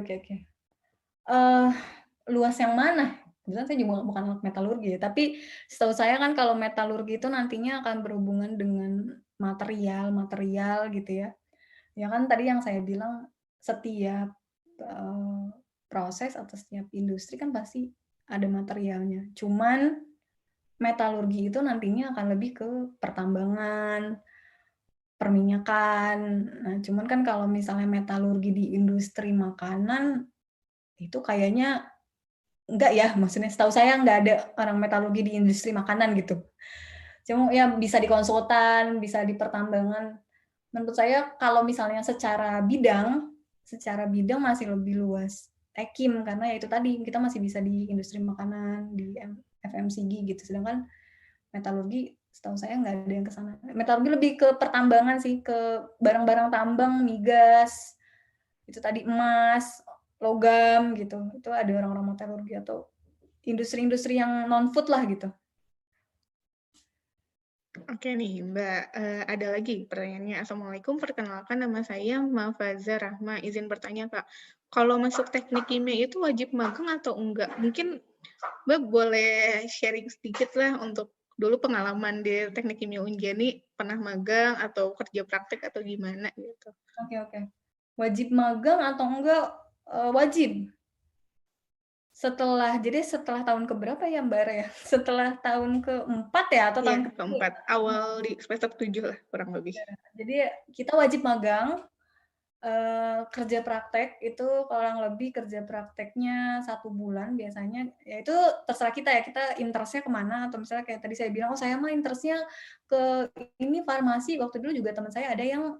Luas yang mana? Kebetulan saya juga bukan anak metalurgi ya, tapi setahu saya kan kalau metalurgi itu nantinya akan berhubungan dengan material gitu ya. Ya kan tadi yang saya bilang setiap, proses atau setiap industri kan pasti ada materialnya. Cuman metalurgi itu nantinya akan lebih ke pertambangan, perminyakan. Nah, cuman kan kalau misalnya metalurgi di industri makanan, itu kayaknya enggak ya, maksudnya setahu saya nggak ada orang metalurgi di industri makanan gitu. Cuma ya bisa di konsultan, bisa di pertambangan. Menurut saya kalau misalnya secara bidang masih lebih luas Tekim, karena ya itu tadi, kita masih bisa di industri makanan, di FMCG gitu. Sedangkan metalurgi setahu saya nggak ada yang ke sana. Metalurgi lebih ke pertambangan sih, ke barang-barang tambang, migas, itu tadi emas, logam gitu. Itu ada orang-orang metalurgi atau industri-industri yang non food lah gitu. Oke nih Mbak, ada lagi pertanyaannya. Assalamualaikum, perkenalkan nama saya Mafaza Rahma. Izin bertanya Kak, kalau masuk teknik kimia itu wajib magang atau enggak? Mungkin Mbak boleh sharing sedikit lah untuk dulu pengalaman di teknik kimia Unjani, pernah magang atau kerja praktek atau gimana gitu. Oke. Wajib magang atau enggak? Wajib. Jadi setelah tahun keberapa ya Mbak Ra ya? Setelah tahun keempat ya atau tahun Iya, keempat. Awal di semester 7 lah kurang lebih. Jadi kita wajib magang, kerja praktek itu kurang lebih kerja prakteknya 1 bulan biasanya, ya itu terserah kita ya, kita interest-nya kemana, atau misalnya kayak tadi saya bilang, "Oh saya mah interest-nya ke ini farmasi," waktu dulu juga teman saya ada yang,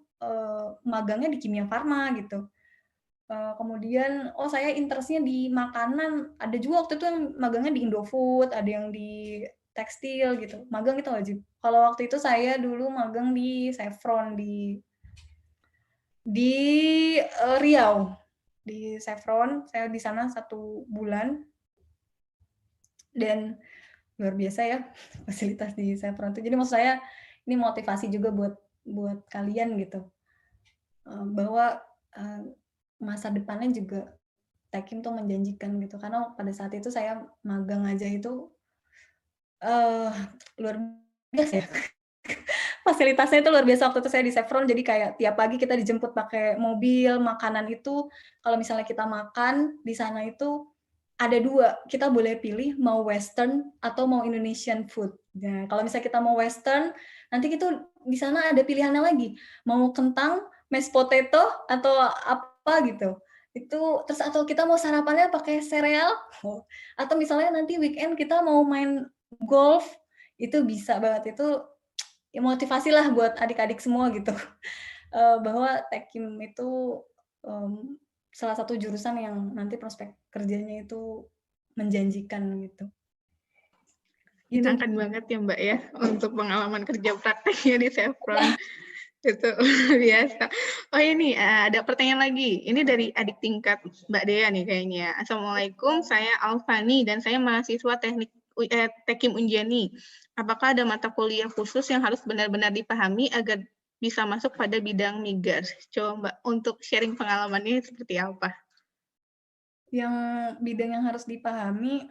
magangnya di kimia farma gitu. Kemudian, "Oh saya interest-nya di makanan," ada juga waktu itu yang magangnya di Indofood, ada yang di tekstil gitu, magang itu wajib. Kalau waktu itu saya dulu magang di Chevron di Riau, di Chevron, saya di sana 1 bulan dan luar biasa ya fasilitas di Chevron itu. Jadi maksud saya ini motivasi juga buat kalian gitu, bahwa, masa depannya juga Tekim tuh menjanjikan gitu. Karena pada saat itu saya magang aja itu, eee, luar biasa ya. Fasilitasnya itu luar biasa waktu itu saya di Chevron, jadi kayak tiap pagi kita dijemput pakai mobil, makanan itu kalau misalnya kita makan di sana itu ada 2, kita boleh pilih mau western atau mau Indonesian food. Nah, kalau misalnya kita mau western, nanti kita di sana ada pilihannya lagi, mau kentang, mashed potato, atau apa gitu. Itu terus atau kita mau sarapannya pakai sereal, atau misalnya nanti weekend kita mau main golf, itu bisa banget, itu ya motivasi lah buat adik-adik semua gitu, bahwa Tekim itu, salah satu jurusan yang nanti prospek kerjanya itu menjanjikan gitu. Menyenangkan banget ya Mbak ya, untuk pengalaman kerja prakteknya di Chevron. Itu luar biasa. Oh ini ada pertanyaan lagi. Ini dari adik tingkat Mbak Dea nih kayaknya. Assalamualaikum, saya Alfani dan saya mahasiswa Tekim Unjani. Apakah ada mata kuliah khusus yang harus benar-benar dipahami agar bisa masuk pada bidang migas? Coba Mbak untuk sharing pengalamannya seperti apa? Yang bidang yang harus dipahami,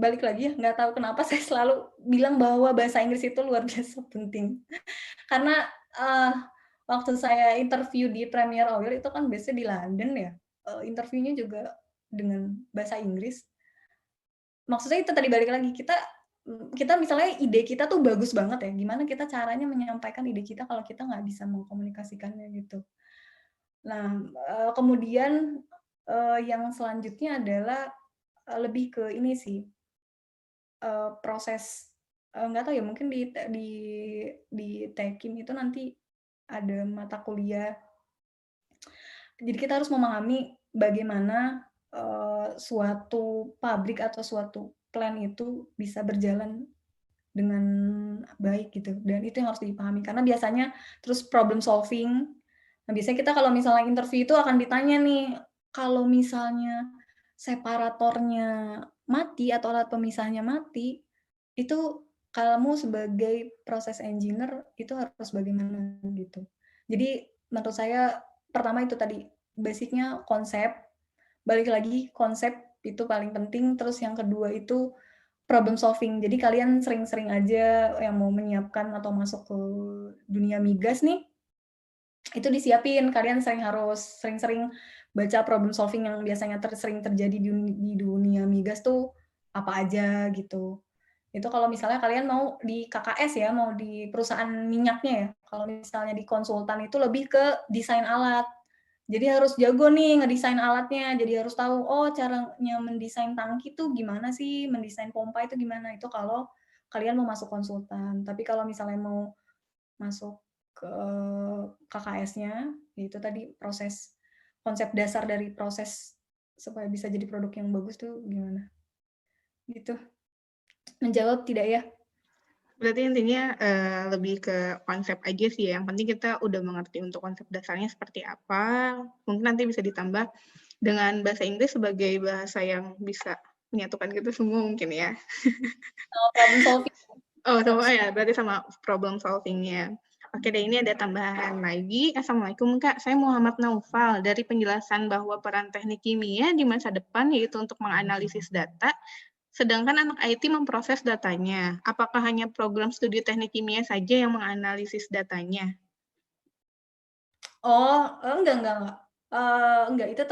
balik lagi ya, nggak tahu kenapa saya selalu bilang bahwa bahasa Inggris itu luar biasa penting. Karena, waktu saya interview di Premier Oil itu kan biasanya di London ya, interviewnya juga dengan bahasa Inggris. Maksudnya itu tadi balik lagi, kita kita misalnya ide kita tuh bagus banget ya, gimana kita caranya menyampaikan ide kita kalau kita nggak bisa mengkomunikasikannya gitu. Nah, kemudian, yang selanjutnya adalah, lebih ke ini sih, proses, nggak tahu ya mungkin di Tekim itu nanti ada mata kuliah. Jadi kita harus memahami bagaimana, suatu pabrik atau suatu plant itu bisa berjalan dengan baik gitu, dan itu yang harus dipahami. Karena biasanya terus problem solving, nah biasanya kita kalau misalnya interview itu akan ditanya nih, kalau misalnya separatornya mati atau alat pemisahnya mati, itu kamu sebagai proses engineer itu harus bagaimana gitu. Jadi menurut saya pertama itu tadi, basic-nya konsep, balik lagi konsep itu paling penting, terus yang kedua itu problem solving. Jadi kalian sering-sering aja yang mau menyiapkan atau masuk ke dunia migas nih, itu disiapin. Kalian harus sering-sering baca problem solving yang biasanya sering terjadi di dunia migas tuh apa aja gitu. Itu kalau misalnya kalian mau di KKS ya, mau di perusahaan minyaknya ya. Kalau misalnya di konsultan itu lebih ke desain alat. Jadi harus jago nih ngedesain alatnya, jadi harus tahu, oh caranya mendesain tangki tuh gimana sih, mendesain pompa itu gimana, itu kalau kalian mau masuk konsultan. Tapi kalau misalnya mau masuk ke KKS-nya, itu tadi konsep dasar dari proses supaya bisa jadi produk yang bagus tuh gimana. Gitu. Menjawab tidak ya? Berarti intinya lebih ke konsep aja sih ya. Yang penting kita udah mengerti untuk konsep dasarnya seperti apa. Mungkin nanti bisa ditambah dengan bahasa Inggris sebagai bahasa yang bisa menyatukan gitu semua mungkin ya. Problem solving. Oh, sama ya. Berarti sama problem solving-nya. Oke deh, ini ada tambahan lagi. Assalamualaikum Kak, saya Muhammad Naufal. Dari penjelasan bahwa peran teknik kimia di masa depan yaitu untuk menganalisis data, sedangkan anak IT memproses datanya. Apakah hanya program studi teknik kimia saja yang menganalisis datanya? Oh, enggak. Enggak, itu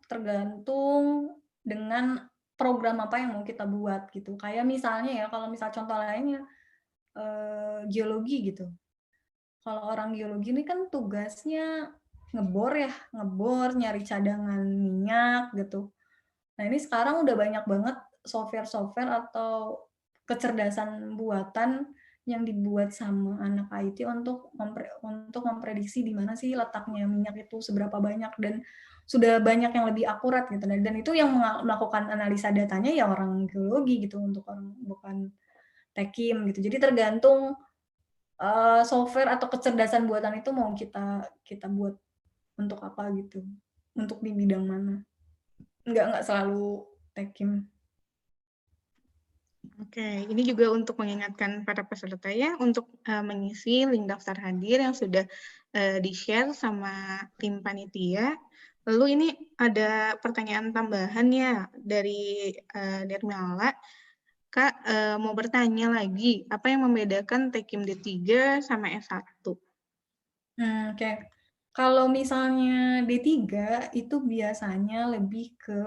tergantung dengan program apa yang mau kita buat gitu. Kayak misalnya ya, kalau misal contoh lainnya, geologi gitu. Kalau orang geologi ini kan tugasnya ngebor, nyari cadangan minyak gitu. Nah, ini sekarang udah banyak banget software-software atau kecerdasan buatan yang dibuat sama anak IT untuk memprediksi di mana sih letaknya minyak itu seberapa banyak, dan sudah banyak yang lebih akurat gitu. Dan itu yang melakukan analisa datanya ya orang geologi gitu, untuk orang bukan tekim gitu. Jadi tergantung software atau kecerdasan buatan itu mau kita buat untuk apa gitu, untuk di bidang mana. Enggak selalu tekim. Oke, ini juga untuk mengingatkan para peserta ya, untuk mengisi link daftar hadir yang sudah di-share sama tim panitia. Lalu ini ada pertanyaan tambahan ya dari Dermala. Kak, mau bertanya lagi, apa yang membedakan Tekim D3 sama S1? Oke. Kalau misalnya D3 itu biasanya lebih ke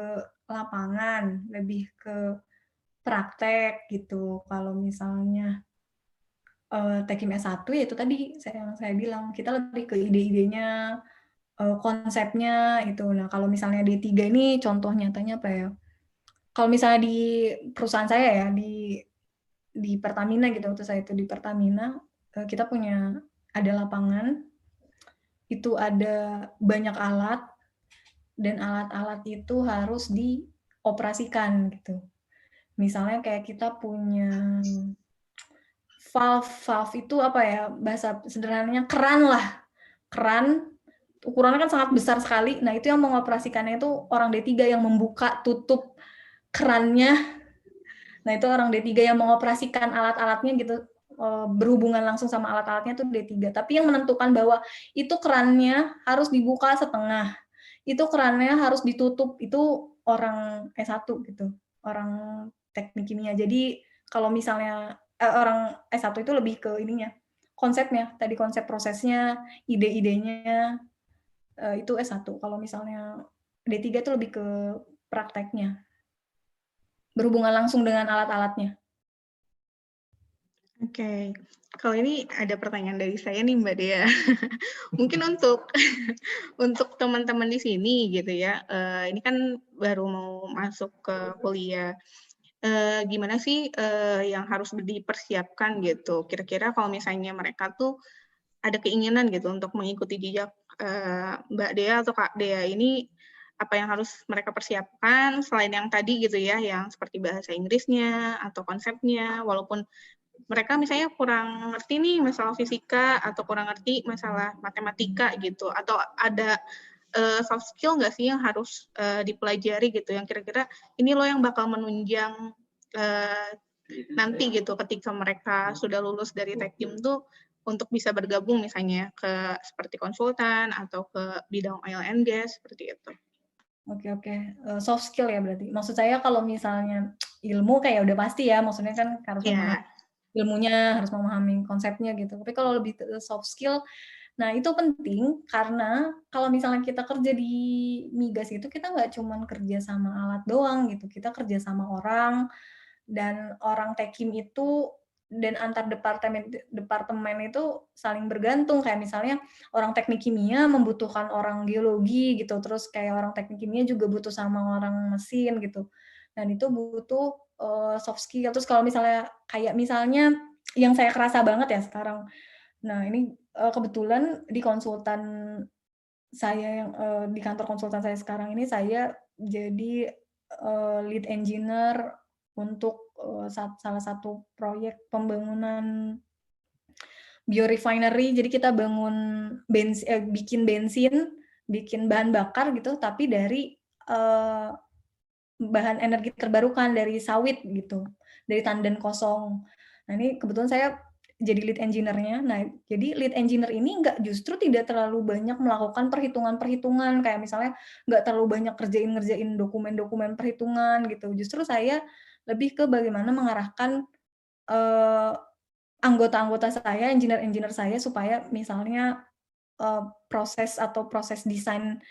lapangan, lebih ke praktek gitu. Kalau misalnya Tekim S1 ya itu tadi yang saya bilang, kita lebih ke ide-idenya, konsepnya itu. Nah, kalau misalnya D3 ini contoh nyatanya apa ya? Kalau misalnya di perusahaan saya ya, di Pertamina gitu, waktu saya itu di Pertamina, kita ada lapangan, itu ada banyak alat, dan alat-alat itu harus dioperasikan gitu. Misalnya kayak kita punya valve itu apa ya, bahasa sederhananya keran lah. Keran, ukurannya kan sangat besar sekali, nah itu yang mengoperasikannya itu orang D3 yang membuka tutup kerannya. Nah itu orang D3 yang mengoperasikan alat-alatnya gitu, berhubungan langsung sama alat-alatnya itu D3. Tapi yang menentukan bahwa itu kerannya harus dibuka setengah, itu kerannya harus ditutup, itu orang S1 gitu, orang teknik kimia. Jadi kalau misalnya orang S1 itu lebih ke ininya, konsepnya, tadi konsep prosesnya, ide-idenya, itu S1. Kalau misalnya D3 itu lebih ke prakteknya, berhubungan langsung dengan alat-alatnya. Oke, kalau ini ada pertanyaan dari saya nih Mbak Dea. Mungkin untuk untuk teman-teman di sini gitu ya, ini kan baru mau masuk ke kuliah. Gimana sih yang harus dipersiapkan gitu? Kira-kira kalau misalnya mereka tuh ada keinginan gitu untuk mengikuti jejak Mbak Dea atau Kak Dea ini, apa yang harus mereka persiapkan selain yang tadi gitu ya, yang seperti bahasa Inggrisnya atau konsepnya, walaupun mereka misalnya kurang ngerti nih masalah fisika atau kurang ngerti masalah matematika gitu, atau ada soft skill nggak sih yang harus dipelajari gitu, yang kira-kira ini loh yang bakal menunjang nanti gitu ketika mereka sudah lulus dari Tekdim tuh untuk bisa bergabung misalnya ke seperti konsultan atau ke bidang oil and gas seperti itu. Oke, soft skill ya berarti? Maksud saya kalau misalnya ilmu kayak udah pasti ya, maksudnya kan harus memahami Ya, ilmunya, harus memahami konsepnya gitu. Tapi kalau lebih ke soft skill, nah itu penting karena kalau misalnya kita kerja di migas itu kita nggak cuman kerja sama alat doang gitu, kita kerja sama orang, dan orang Tekim itu dan antar departemen itu saling bergantung. Kayak misalnya orang teknik kimia membutuhkan orang geologi gitu, terus kayak orang teknik kimia juga butuh sama orang mesin gitu. Dan itu butuh soft skill. Terus kalau misalnya kayak misalnya yang saya kerasa banget ya sekarang. Nah ini kebetulan di konsultan saya yang di kantor konsultan saya sekarang ini saya jadi lead engineer untuk salah satu proyek pembangunan biorefinery. Jadi kita bikin bensin, bikin bahan bakar gitu, tapi dari bahan energi terbarukan dari sawit gitu, dari tandan kosong. Nah ini kebetulan saya jadi lead engineer-nya. Nah jadi lead engineer ini justru tidak terlalu banyak melakukan perhitungan-perhitungan, kayak misalnya nggak terlalu banyak ngerjain dokumen-dokumen perhitungan gitu. Justru saya lebih ke bagaimana mengarahkan eee, anggota-anggota saya, engineer-engineer saya supaya misalnya proses desain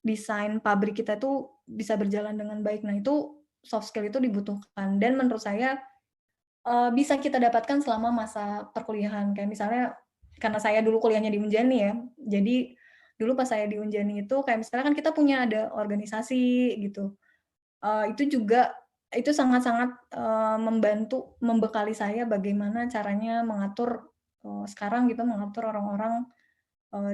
desain pabrik kita itu bisa berjalan dengan baik. Nah, itu soft skill itu dibutuhkan dan menurut saya, bisa kita dapatkan selama masa perkuliahan. Kayak misalnya karena saya dulu kuliahnya di Unjani ya, jadi dulu pas saya di Unjani itu kayak misalnya kan kita punya ada organisasi gitu, itu juga itu sangat-sangat, membantu membekali saya bagaimana caranya mengatur, sekarang gitu mengatur orang-orang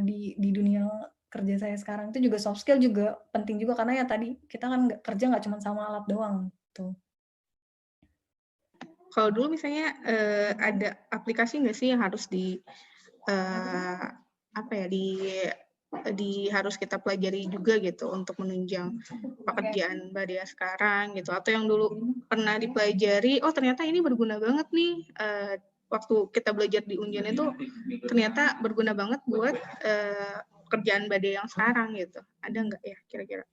di dunia kerja saya sekarang. Itu juga soft skill juga penting juga karena ya tadi, kita kan kerja nggak cuma sama alat doang, gitu. kalau dulu misalnya ada aplikasi nggak sih yang harus apa ya harus kita pelajari juga gitu untuk menunjang pekerjaan Mbak Dea sekarang gitu, atau yang dulu pernah dipelajari, oh ternyata ini berguna banget nih waktu kita belajar di Unjan itu ternyata berguna banget buat pekerjaan Mbak Dea yang sekarang gitu. Ada nggak ya kira-kira?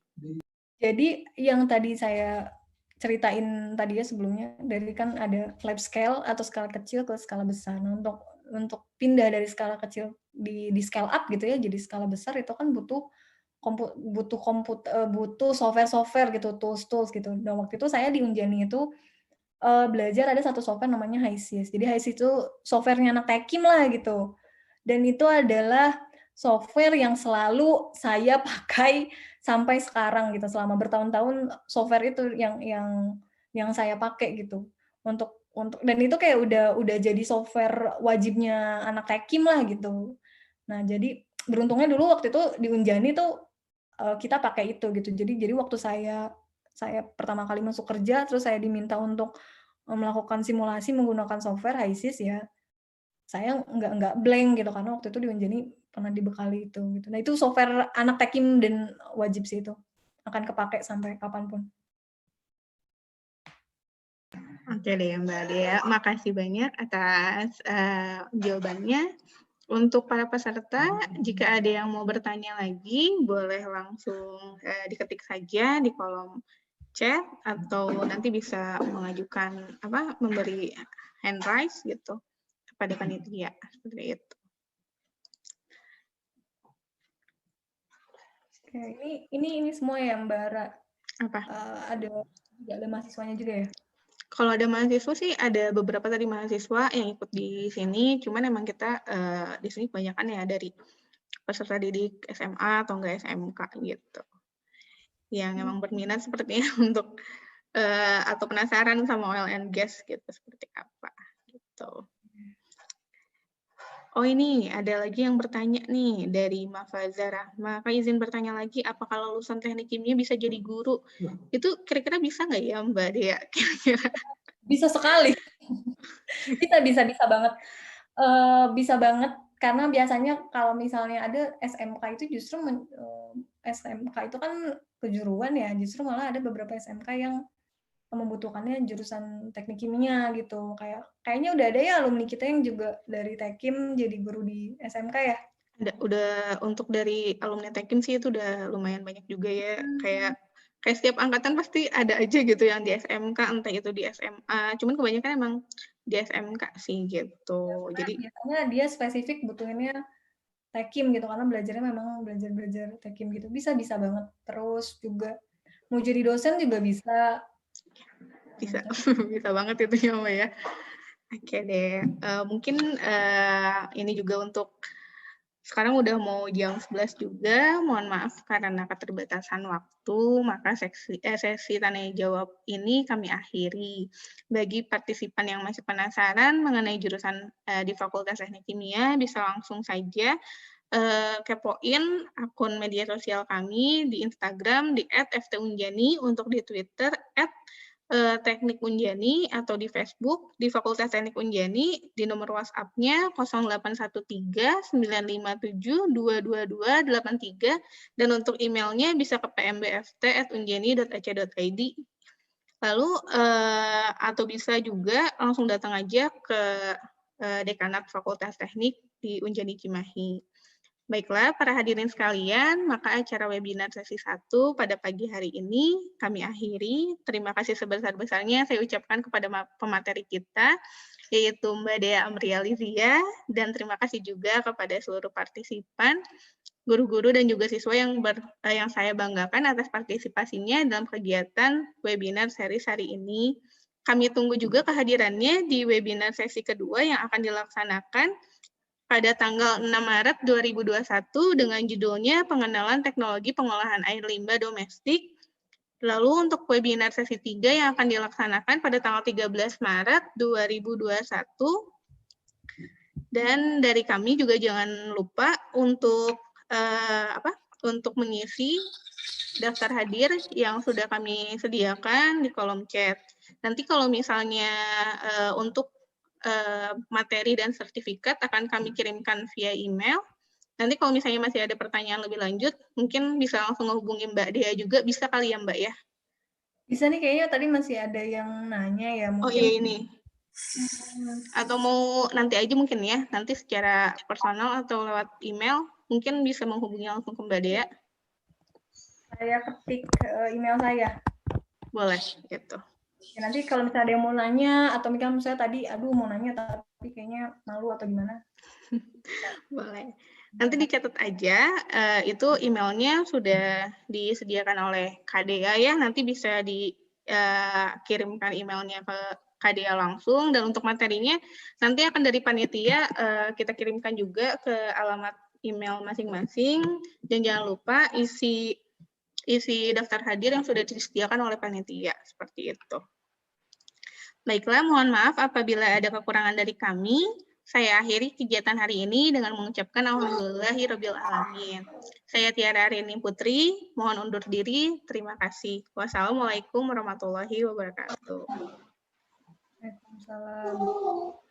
Jadi yang tadi saya ceritain tadi ya sebelumnya, dari kan ada lab scale atau skala kecil ke skala besar. Nah, untuk pindah dari skala kecil di scale up gitu ya, jadi skala besar itu kan butuh software-software gitu, tools-tools gitu. Dan waktu itu saya di Unjani itu belajar ada satu software namanya HiSys. Jadi HiSys itu software-nya anak Tekim lah gitu. Dan itu adalah software yang selalu saya pakai sampai sekarang gitu. Selama bertahun-tahun software itu yang saya pakai gitu. Dan itu kayak udah jadi software wajibnya anak Tekim lah gitu. Nah, jadi beruntungnya dulu waktu itu di Unjani tuh kita pakai itu gitu. Jadi waktu saya pertama kali masuk kerja, terus saya diminta untuk melakukan simulasi menggunakan software HiSys ya, saya nggak blank gitu, karena waktu itu di Unjani pernah dibekali itu gitu. Nah itu software anak Tekim dan wajib sih itu, akan kepakai sampai kapanpun. Oke deh Mbak Dea, makasih banyak atas jawabannya. Untuk para peserta, jika ada yang mau bertanya lagi, boleh langsung diketik saja di kolom chat atau nanti bisa mengajukan memberi hand raise gitu kepada panitia seperti itu. Oke, ini semua ya Mbak Ra. Apa? Ada mahasiswanya juga ya? Kalau ada mahasiswa sih ada beberapa tadi mahasiswa yang ikut di sini, cuman emang kita di sini kebanyakan ya dari peserta didik SMA atau enggak SMK gitu. Yang emang berminat sepertinya untuk atau penasaran sama oil and gas gitu seperti apa gitu. Oh ini ada lagi yang bertanya nih dari Mafaza Rahma. Kak izin bertanya lagi, apakah lulusan teknik kimia bisa jadi guru? Itu kira-kira bisa nggak ya Mbak Dea? Kira-kira. Bisa sekali. bisa banget. Bisa banget karena biasanya kalau misalnya ada SMK itu justru SMK itu kan kejuruan ya, justru malah ada beberapa SMK yang membutuhkannya jurusan teknik kimia gitu. Kayaknya udah ada ya alumni kita yang juga dari Tekim jadi guru di SMK ya. Udah untuk dari alumni Tekim sih itu udah lumayan banyak juga ya. Kayak setiap angkatan pasti ada aja gitu yang di SMK, entah itu di SMA. Cuman kebanyakan emang di SMK sih gitu. Ya, jadi biasanya dia spesifik butuhinnya Tekim gitu karena belajarnya memang belajar Tekim gitu. Bisa banget. Terus juga mau jadi dosen juga bisa. Bisa banget itu ya Mbak ya. Oke deh, mungkin ini juga untuk sekarang udah mau jam 11 juga, mohon maaf karena keterbatasan waktu, maka sesi tanya jawab ini kami akhiri. Bagi partisipan yang masih penasaran mengenai jurusan di Fakultas Teknik Kimia, bisa langsung saja kepoin akun media sosial kami di Instagram di @ftunjani, untuk di Twitter Teknik Unjani, atau di Facebook di Fakultas Teknik Unjani di nomor WhatsApp-nya 0813-957-22283 dan untuk emailnya bisa ke pmbft@unjani.ac.id. Lalu atau bisa juga langsung datang aja ke Dekanat Fakultas Teknik di Unjani Cimahi. Baiklah, para hadirin sekalian, maka acara webinar sesi 1 pada pagi hari ini kami akhiri. Terima kasih sebesar-besarnya saya ucapkan kepada pemateri kita, yaitu Mbak Dea Amrializia, dan terima kasih juga kepada seluruh partisipan, guru-guru dan juga siswa yang saya banggakan atas partisipasinya dalam kegiatan webinar seri hari ini. Kami tunggu juga kehadirannya di webinar sesi kedua yang akan dilaksanakan pada tanggal 6 Maret 2021 dengan judulnya Pengenalan Teknologi Pengolahan Air Limbah Domestik. Lalu untuk webinar sesi 3 yang akan dilaksanakan pada tanggal 13 Maret 2021. Dan dari kami juga jangan lupa untuk untuk mengisi daftar hadir yang sudah kami sediakan di kolom chat. Nanti kalau misalnya untuk materi dan sertifikat akan kami kirimkan via email. Nanti kalau misalnya masih ada pertanyaan lebih lanjut, mungkin bisa langsung menghubungi Mbak Dea juga, bisa kali ya Mbak ya? Bisa nih, kayaknya tadi masih ada yang nanya ya. Mungkin. Oh iya ini. Atau mau nanti aja mungkin ya, nanti secara personal atau lewat email, mungkin bisa menghubungi langsung ke Mbak Dea. Saya ketik email saya. Boleh, gitu. Ya, nanti kalau misalnya ada yang mau nanya, atau misalnya tadi, aduh mau nanya tapi kayaknya malu atau gimana? Boleh. Nanti dicatat aja, itu emailnya sudah disediakan oleh KDA ya, nanti bisa dikirimkan emailnya ke KDA langsung, dan untuk materinya nanti akan dari panitia kita kirimkan juga ke alamat email masing-masing, dan jangan lupa isi daftar hadir yang sudah disediakan oleh panitia, seperti itu. Baiklah, mohon maaf apabila ada kekurangan dari kami. Saya akhiri kegiatan hari ini dengan mengucapkan Alhamdulillahirrabbilalamin. Saya Tiara Rini Putri, mohon undur diri. Terima kasih. Wassalamualaikum warahmatullahi wabarakatuh. Waalaikumsalam.